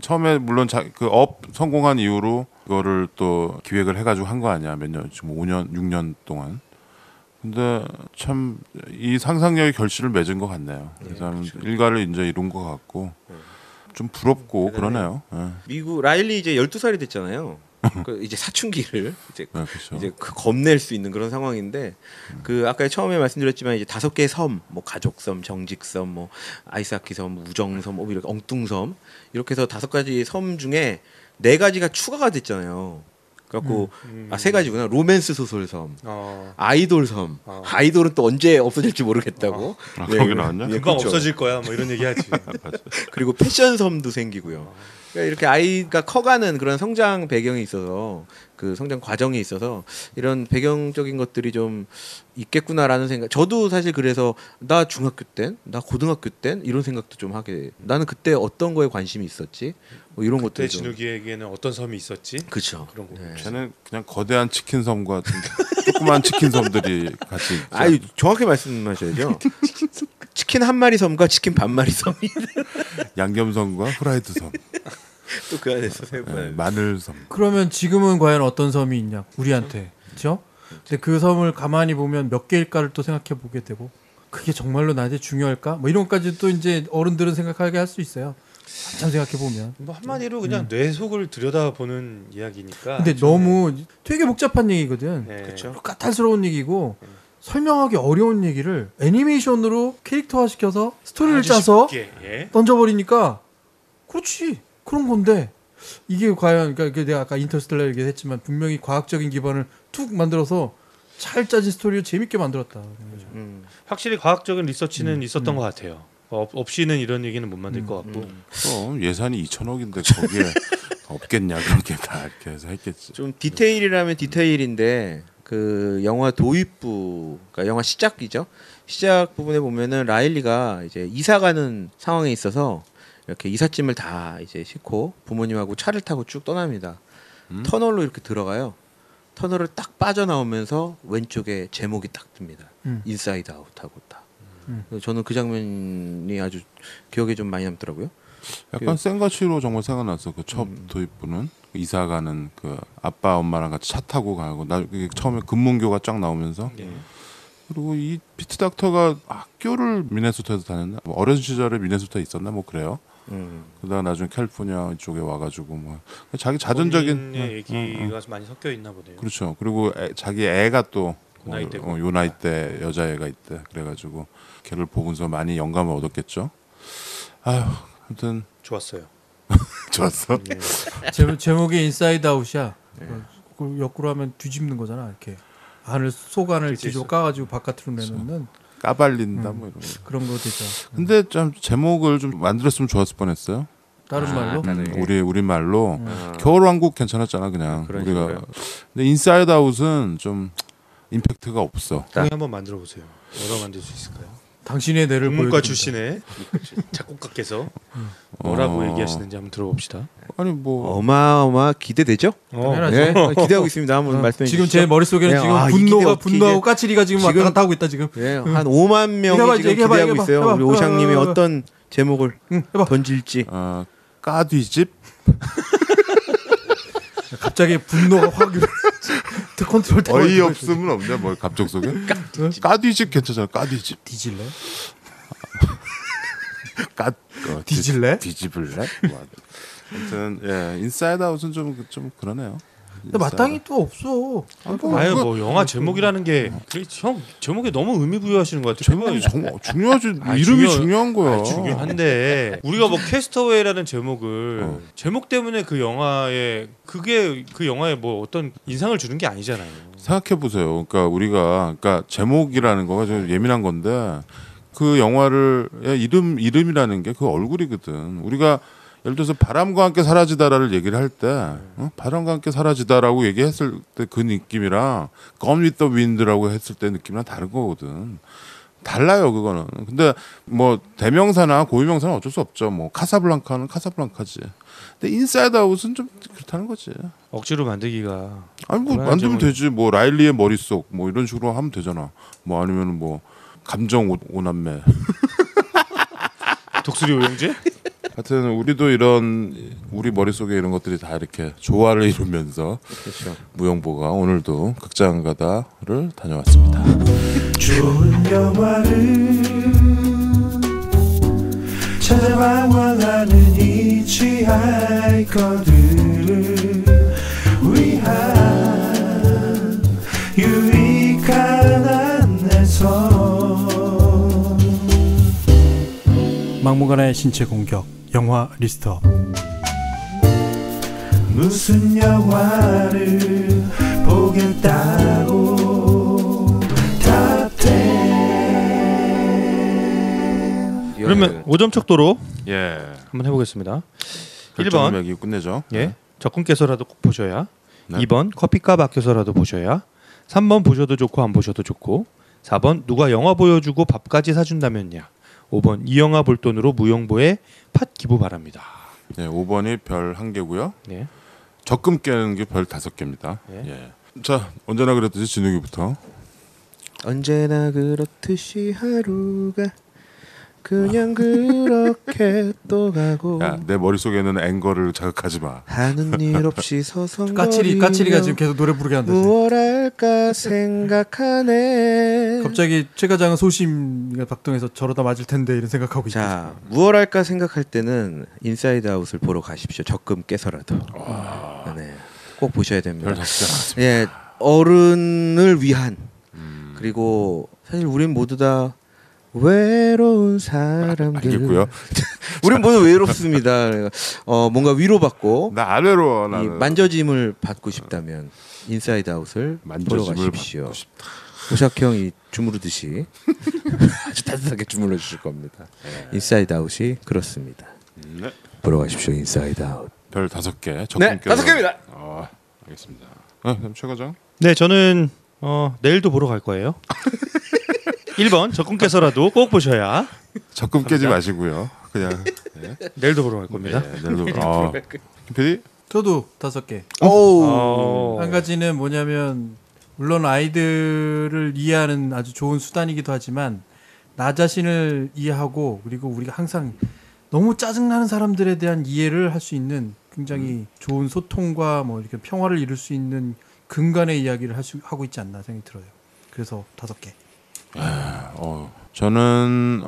처음에 물론 그 업 성공한 이후로 이거를 또 기획을 해가지고 한 거 아니야 몇 년 지금 5년 6년 동안. 근데 참 이 상상력이 결실을 맺은 것 같네요. 그래서 그렇죠. 일가를 이제 이룬 것 같고 좀 부럽고 그러네요. 예. 미국 라일리 이제 12살이 됐잖아요. 그 이제 사춘기를 이제 그렇죠. 이제 겁낼 수 있는 그런 상황인데 그 아까 처음에 말씀드렸지만 이제 5개의 섬, 뭐 가족섬, 정직섬, 뭐 아이스하키섬, 뭐 우정섬, 뭐 이렇게 엉뚱섬 이렇게 해서 5가지 섬 중에 4가지가 추가가 됐잖아요. 그래갖고 3가지구나. 로맨스 소설 섬, 아이돌 섬. 아이돌은 또 언제 없어질지 모르겠다고. 거기 나왔냐? 금방 그렇죠. 없어질 거야 뭐 이런 얘기하지. 그리고 패션 섬도 생기고요. 그러니까 이렇게 아이가 커가는 그런 성장 배경이 있어서 그 성장 과정이 있어서 이런 배경적인 것들이 좀 있겠구나라는 생각. 저도 사실 그래서 나 중학교 땐, 나 고등학교 땐 이런 생각도 좀 하게. 나는 그때 어떤 거에 관심이 있었지? 뭐 이런 것들. 그때 진욱이에게는 어떤 섬이 있었지? 그렇죠. 그런 거. 쟤는 그냥 거대한 치킨 섬과 조그만 치킨 섬들이 같이 있죠. 아니 정확히 말씀하셔야죠. 치킨 한 마리 섬과 치킨 반 마리 섬이 양념섬과 후라이드 섬, 또 그 안에서 세 번. 마늘 섬. 그러면 지금은 과연 어떤 섬이 있냐 우리한테 그렇죠? 근데 그 섬을 가만히 보면 몇 개일까를 또 생각해 보게 되고 그게 정말로 나한테 중요할까? 뭐 이런 것까지 또 이제 어른들은 생각하게 할 수 있어요. 한참 생각해 보면. 뭐 한마디로 그냥 뇌 속을 들여다보는 이야기니까. 근데 너무 되게 복잡한 얘기거든. 네. 그렇죠. 까탈스러운 얘기고 설명하기 어려운 얘기를 애니메이션으로 캐릭터화 시켜서 스토리를 아주 짜서 쉽게, 예. 던져버리니까 그렇지 그런 건데 이게 과연 그러니까 내가 아까 인터스텔라 얘기했지만 분명히 과학적인 기반을 툭 만들어서 잘 짜진 스토리를 재밌게 만들었다. 확실히 과학적인 리서치는 있었던 것 같아요. 없이는 이런 얘기는 못 만들 것 같고. 예산이 2천억인데 거기에 없겠냐 그렇게 다 이렇게 해서 했겠지. 좀 디테일이라면 디테일인데 그 영화 도입부, 그러니까 영화 시작이죠. 시작 부분에 보면은 라일리가 이제 이사 가는 상황에 있어서 이렇게 이삿짐을 다 이제 싣고 부모님하고 차를 타고 쭉 떠납니다. 터널로 이렇게 들어가요. 터널을 딱 빠져나오면서 왼쪽에 제목이 딱 뜹니다. 인사이드 아웃하고 딱. 저는 그 장면이 아주 기억에 좀 많이 남더라고요. 약간 센가치로 정말 생각났어. 그 첫 도입부는 이사 가는 그 아빠 엄마랑 같이 차 타고 가고 나 처음에 금문교가 쫙 나오면서 그리고 이 피트 닥터가 학교를 미네소타에서 다녔나? 뭐 어린 시절에 미네소타에 있었나? 뭐 그래요. 그러다가 나중에 캘리포니아 이쪽에 와가지고 뭐 자기 자전적인 본인의 얘기가 많이 섞여 있나 보네요. 그렇죠. 그리고 자기 애가 또 그 나이 때고. 요 나이 때 여자애가 있대. 그래가지고 걔를 보면서 많이 영감을 얻었겠죠. 아휴, 아무튼 좋았어요. 좋았어. 네. 제목이 인사이드 아웃이야. 그 역으로 하면 뒤집는 거잖아. 이렇게 속 안을 그치, 뒤집어 까가지고 바깥으로 내놓는 까발린다 뭐 이런 거. 그런 거 되죠. 근데 좀 제목을 좀 만들었으면 좋았을 뻔했어요. 다른 말로. 우리 말로 겨울왕국 괜찮았잖아 그냥 그런 우리가. 식으로요? 근데 인사이드 아웃은 좀 임팩트가 없어. 형이 한번 만들어 보세요. 뭐라 만들 수 있을까요? 당신의 뇌를 국문과 보여줍니다. 출신의 작곡가께서 뭐라고 얘기하시는지 한번 들어봅시다. 아니 뭐 어마어마 기대되죠? 당연하죠. 네, 기대하고 있습니다. 한번 말씀해 주시죠. 지금 제 머릿속에는 네, 지금 이 기대 분노하고 어떻게 까칠이가 지금 왔다 지금- 갔다 하고 있다 지금. 예, 한 5만 명이 얘기해봐, 지금 얘기해봐, 기대하고 얘기해봐. 있어요. 해봐. 우리 오샹님이 해봐. 어떤 제목을 해봐. 던질지. 까뒤집 갑자기 분노가 확 컨트롤 타워 어이없음은 없냐 뭐 감정 속에. 까뒤집 괜찮잖아. 까뒤집. 뒤질래? 뒤질래? 뒤집을래? 뭐. 아무튼 예 인사이드 아웃은 좀 그러네요. 근데 마땅히 또 없어. 아유 뭐 영화 제목이라는 게 형 제목에 너무 의미 부여하시는 것 같아요. 제목이 정말 중요하지. 아, 이름이 중요한 거야. 중요한데 우리가 뭐 캐스터웨이라는 제목을 제목 때문에 그 영화에 그게 그 영화에 뭐 어떤 인상을 주는 게 아니잖아요. 생각해 보세요. 그러니까 우리가 그러니까 제목이라는 거가 좀 예민한 건데 그 영화를 이름이라는 게 그 얼굴이거든. 우리가 예를 들어서 바람과 함께 사라지다라를 얘기를 할 때 바람과 함께 사라지다라고 얘기했을 때 그 느낌이랑 Gone with the Wind라고 했을 때 느낌이랑 다른 거거든. 달라요 그거는. 근데 뭐 대명사나 고유명사는 어쩔 수 없죠. 뭐 카사블랑카는 카사블랑카지. 근데 인사이드 아웃은 좀 그렇다는 거지. 억지로 만들기가 아니 뭐 그래야 만들면 제목이- 되지. 뭐 라일리의 머릿속 뭐 이런 식으로 하면 되잖아. 뭐 아니면 뭐 감정 오남매. 독수리 오영재? 하여튼 우리도 이런 우리 머릿속에 이런 것들이 다 이렇게 조화를 이루면서 그렇죠. 무영보가 오늘도 극장 가다를 다녀왔습니다. 좋은 영화를 찾아방황하는 히치하이커들을 위한 유익한 안내서 막무가내 신체 공격 영화 리스트업. 무슨 영화를 보겠다고 탑10. 그러면 5점 척도로 예. 한번 해보겠습니다. 1번 1번 여기 끝내죠. 예 적군께서라도 꼭 보셔야. 네. 2번 커피값 아껴서라도 보셔야. 3번 보셔도 좋고 안 보셔도 좋고. 4번 누가 영화 보여주고 밥까지 사준다면야. 5번 이 영화 볼 돈으로 무용보에 팥 기부 바랍니다. 네, 5번이 별 1개고요. 네. 적금 깨는 게 별 5개입니다. 예. 예. 자, 언제나 그랬듯이 진욱이부터. 언제나 그렇듯이 하루가 그냥 그렇게 또 가고 야, 내 머릿속에는 앵거를 자극하지 마. 하는 일 없이 서성거리며 까칠이가 지금 계속 노래 부르게 한다. 무엇할까 생각하네. 갑자기 최 과장은 소심이가 박동해서 저러다 맞을 텐데 이런 생각하고 있다. 자, 무엇할까 생각할 때는 인사이드 아웃을 보러 가십시오. 적금 깨서라도. 네, 꼭 보셔야 됩니다. 별 5개 나왔습니다. 예, 어른을 위한 그리고 사실 우린 모두 다 외로운 사람들. 알겠고요. 우린 모두 외롭습니다. 뭔가 위로받고 나 아래로 이 나는 만져짐을 받고 싶다면 인사이드 아웃을 보러 만져짐을 가십시오. 받고 싶다. 오샥 형이 주무르듯이 아주 따뜻하게 주물러 주실 겁니다. 인사이드 아웃이 그렇습니다. 네. 보러 가십시오. 인사이드 아웃. 별 5개. 네, 적금 깨서. 5개입니다. 알겠습니다. 그럼 최 과장. 네, 저는 내일도 보러 갈 거예요. 1번 적군께서라도 꼭 보셔야. 적금 깨지 마시고요. 그냥 내일도 보러 갈 겁니다. 내일도 김 PD? 저도 5개. 오. 한 가지는 뭐냐면 물론 아이들을 이해하는 아주 좋은 수단이기도 하지만 나 자신을 이해하고 그리고 우리가 항상 너무 짜증나는 사람들에 대한 이해를 할 수 있는 굉장히 좋은 소통과 뭐 이렇게 평화를 이룰 수 있는 근간의 이야기를 하고 있지 않나 생각이 들어요. 그래서 5개. 저는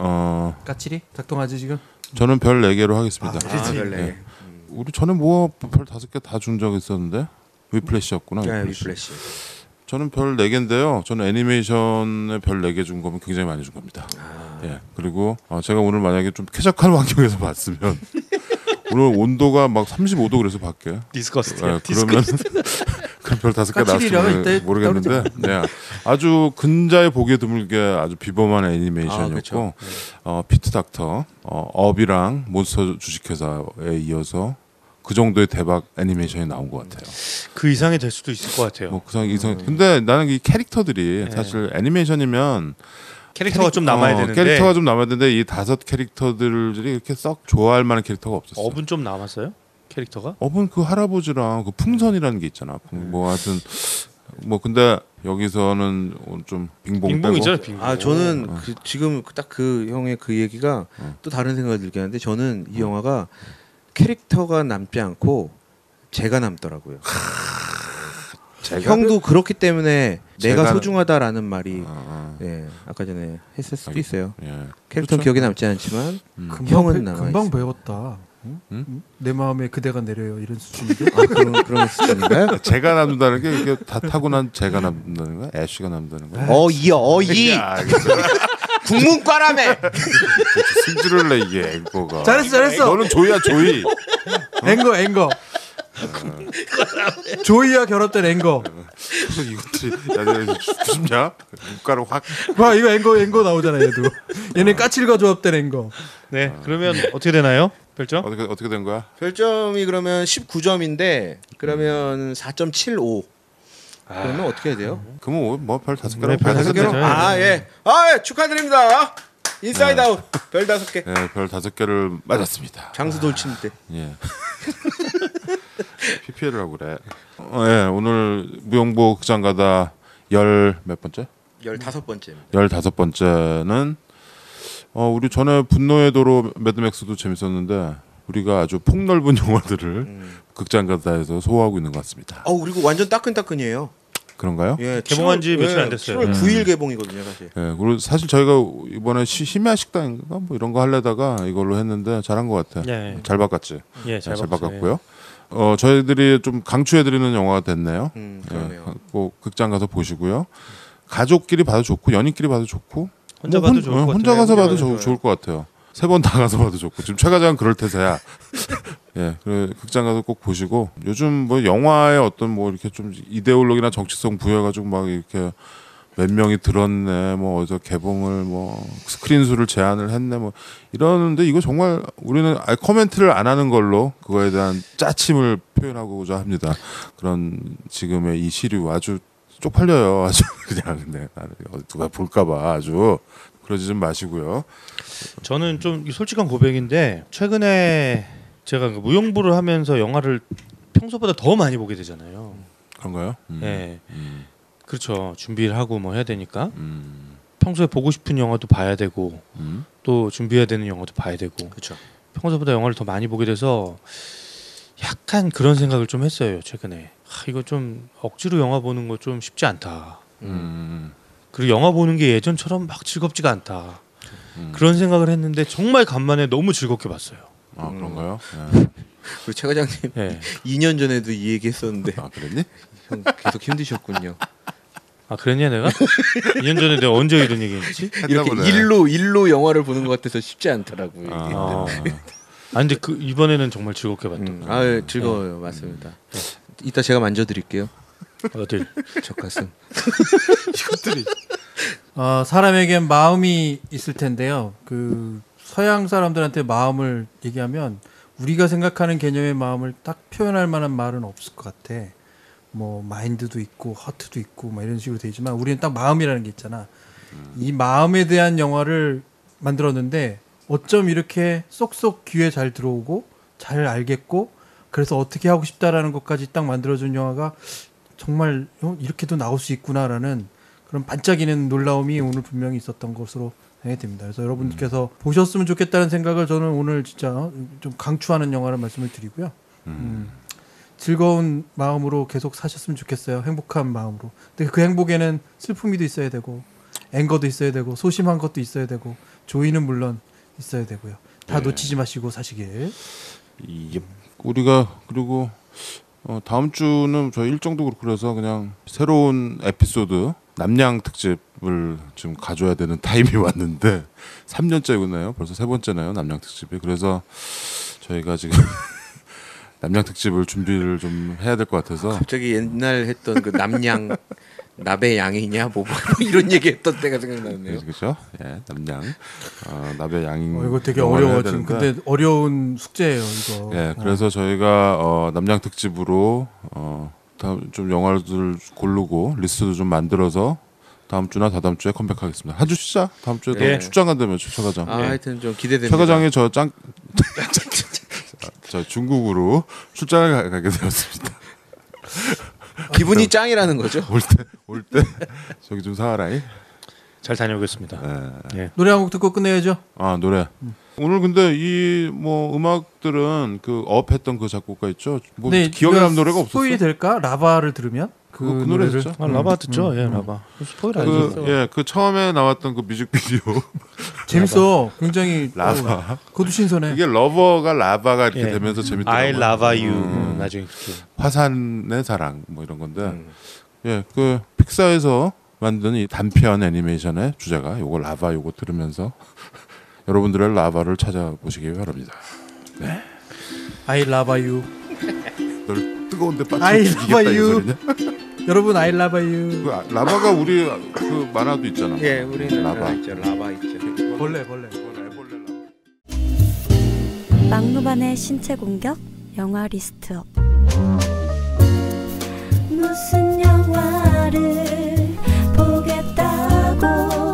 까칠이? 작동하지 지금? 저는 별 4개로 하겠습니다. 별내. 우리 전에 뭐 별 5개 다 준 적 있었는데 위플래시였구나. 네, 위플래시. 저는 별 4개인데요. 저는 애니메이션에 별 4개 준 거면 굉장히 많이 준 겁니다. 예. 그리고 제가 오늘 만약에 좀 쾌적한 환경에서 봤으면 오늘 온도가 막 35도 그래서 밖에. 디스커스트. 예, 그러면 그럼 별 5개 나왔을지 모르겠는데 네. 아주 근자에 보기에 드물게 아주 비범한 애니메이션이었고 피트 닥터, 업이랑 몬스터 주식회사에 이어서 그 정도의 대박 애니메이션이 나온 것 같아요. 그 이상이 될 수도 있을 것 같아요. 뭐 그 이상. 근데 나는 이 캐릭터들이 사실 애니메이션이면 캐릭터가 좀 남아야 되는데 캐릭터가 좀 남아야 되는데 이 5 캐릭터들이 이렇게 썩 좋아할 만한 캐릭터가 없었어요. 업은 좀 남았어요? 캐릭터가? 업은 그 할아버지랑 그 풍선이라는 게 있잖아. 뭐 하여튼 뭐 근데 여기서는 좀 빙봉 빼고. 빙봉이죠, 빙봉. 저는 지금 딱 그 형의 그 얘기가 또 다른 생각이 들긴 하는데 저는 이 영화가 캐릭터가 남지 않고 제가 남더라고요. 형도 그렇기 때문에 내가 소중하다라는 말이 아까 전에 했을 수도 있어요. 캐릭터 그렇죠? 기억에 남지 않지만 형은 남아. 금방 배웠다. 응? 내 마음에 그대가 내려요 이런 수준인데. 그런 수준인가요? 제가 남는다는 게 이게 다 타고난 제가 남는다는 거야? 애쉬가 남는다는 거야? 어이 국문과라며. 승질을 내 이게 앵거가. 잘했어. 너는 조이야 조이. 앵거. 조이와 결합된 앵거. 이것들이 야너 죽고 싶냐? 국가를 확. 와 이거 앵거 나오잖아 얘도. 얘네 까칠과 조합된 앵거. 네, 그러면 어떻게 되나요? 별점? 어떻게 된 거야? 별점이 그러면 19점인데 그러면 4.75. 그러면 어떻게 해야 돼요? 그러면 뭐별 5개로 네, 별 5개로. 예, 축하드립니다. 인사이드 아웃 별 5개. 네, 별 5개를 맞았습니다. 장수 돌침 때. 예. PPL을 하고 그래. 예, 오늘 무용보 극장 가다 몇 번째? 15번째. 15번째는 우리 전에 분노의 도로 매드맥스도 재밌었는데 우리가 아주 폭넓은 영화들을 극장 가다에서 소화하고 있는 것 같습니다. 그리고 완전 따끈따끈이에요. 그런가요? 예, 개봉한 지 며칠 안 됐어요. 7월 9일 개봉이거든요, 사실. 예, 그리고 사실 저희가 이번에 심야 식당인가 뭐 이런 거 하려다가 이걸로 했는데 잘한 것 같아. 네. 잘 바꿨지. 예, 잘 바꿨고요. 저희들이 좀 강추해드리는 영화가 됐네요. 그러네요. 예, 꼭 극장 가서 보시고요. 가족끼리 봐도 좋고 연인끼리 봐도 좋고 혼자 봐도 좋을 것 같아요. 혼자 가서 봐도 좋아요. 좋을 것 같아요. 3번 다 가서 봐도 좋고 지금 최 과장은 그럴 태세야. 예, 그래 극장 가서 꼭 보시고 요즘 뭐 영화의 어떤 뭐 이렇게 좀 이데올로기나 정치성 부여해가지고 막 이렇게 몇 명이 들었네, 뭐 어디서 개봉을 뭐 스크린 수를 제한을 했네, 뭐 이러는데 이거 정말 우리는 아예 코멘트를 안 하는 걸로 그거에 대한 짜침을 표현하고자 합니다. 그런 지금의 이 시류 아주 쪽팔려요, 아주 그냥. 근데 누가 볼까봐 아주 그러지 좀 마시고요. 저는 좀 솔직한 고백인데 최근에 제가 무용부를 하면서 영화를 평소보다 더 많이 보게 되잖아요. 그런가요? 네, 그렇죠. 준비를 하고 뭐 해야 되니까 평소에 보고 싶은 영화도 봐야 되고 또 준비해야 되는 영화도 봐야 되고. 그렇죠. 평소보다 영화를 더 많이 보게 돼서 약간 그런 생각을 좀 했어요. 최근에 이거 좀 억지로 영화 보는 거 좀 쉽지 않다. 그리고 영화 보는 게 예전처럼 막 즐겁지가 않다. 그런 생각을 했는데 정말 간만에 너무 즐겁게 봤어요. 아, 그런가요? 그리고 최 과장님 네. 2년 전에도 이 얘기했었는데 아, 그랬니? 형 계속 힘드셨군요. 아 그랬냐 내가? 2년 전에 내가 언제 이런 얘기했지? 이렇게 보네. 일로 영화를 보는 것 같아서 쉽지 않더라고. 이게. 아 근데 그 이번에는 정말 즐겁게 봤던 거. 즐거워요, 맞습니다. 이따 제가 만져드릴게요. 어딜? 저 가슴. 이것들이 사람에겐 마음이 있을 텐데요. 그 서양 사람들한테 마음을 얘기하면 우리가 생각하는 개념의 마음을 딱 표현할 만한 말은 없을 것 같아. 뭐 마인드도 있고 허트도 있고 막 이런 식으로 되지만 우리는 딱 마음이라는 게 있잖아. 이 마음에 대한 영화를 만들었는데 어쩜 이렇게 쏙쏙 귀에 잘 들어오고 잘 알겠고 그래서 어떻게 하고 싶다라는 것까지 딱 만들어준 영화가 정말 이렇게도 나올 수 있구나라는 그런 반짝이는 놀라움이 오늘 분명히 있었던 것으로 생각이 됩니다. 그래서 여러분께서 보셨으면 좋겠다는 생각을 저는 오늘 진짜 좀 강추하는 영화를 말씀을 드리고요. 즐거운 마음으로 계속 사셨으면 좋겠어요. 행복한 마음으로. 근데 그 행복에는 슬픔이도 있어야 되고 앵거도 있어야 되고 소심한 것도 있어야 되고 조이는 물론 있어야 되고요. 다 놓치지 마시고 사시길. 우리가 그리고 다음 주는 저희 일정도 그렇고 그래서 그냥 새로운 에피소드 남양 특집을 좀 가져야 되는 타임이 왔는데 3년째였나요? 벌써 3번째나요? 남양 특집이. 그래서 저희가 지금 남양 특집을 준비를 좀 해야 될 것 같아서 갑자기 옛날 했던 그 남양 나베 양이냐 뭐 이런 얘기했던 때가 생각나네요. 그렇죠? 예, 남양 나베 양인. 이거 되게 어려워 지금. 근데 어려운 숙제예요 이거. 예, 그래서 저희가 남양 특집으로 다음 좀 영화들 고르고 리스트도 좀 만들어서 다음 주나 다다음 주에 컴백하겠습니다. 한 주 쉬자. 다음 주에 예. 출장 간다며 최과장. 하여튼 좀 기대됩니다. 최과장이 저 중국으로 출장을 가게 되었습니다. 기분이 짱이라는 거죠. 올 때 저기 좀 사와라이. 잘 다녀오겠습니다. 예. 노래 한 곡 듣고 끝내야죠. 노래. 오늘 근데 이 뭐 음악들은 그 업했던 그 작곡가 있죠. 뭐 네, 기억에 남는 노래가 없었어. 스포일이 될까? 라바를 들으면 그 노래 듣죠. 라바 듣죠. 예, 라바. 스포일 아니죠. 그 처음에 나왔던 그 뮤직비디오 재밌어. 굉장히 라바. 그것도 신선해. 이게 러버가 라바가 이렇게 예. 되면서 재밌더라고요. I love you. 나중에 그렇게. 화산의 사랑 뭐 이런 건데 예, 그 픽사에서 만든 이 단편 애니메이션의 주제가 요거 라바 요거 들으면서 여러분들의 라바를 찾아보시기 바랍니다. 네. I love you. 널 뜨거운데 I 빠뜨려 죽이겠다 이 love you. 소리냐? 여러분 I love you. 그 라바가 우리 그 만화도 있잖아. 예, 우리는 라바. 있죠. 라바 있죠. 벌레. 막무반의 신체 공격 영화 리스트업. 무슨 영화를 보겠다고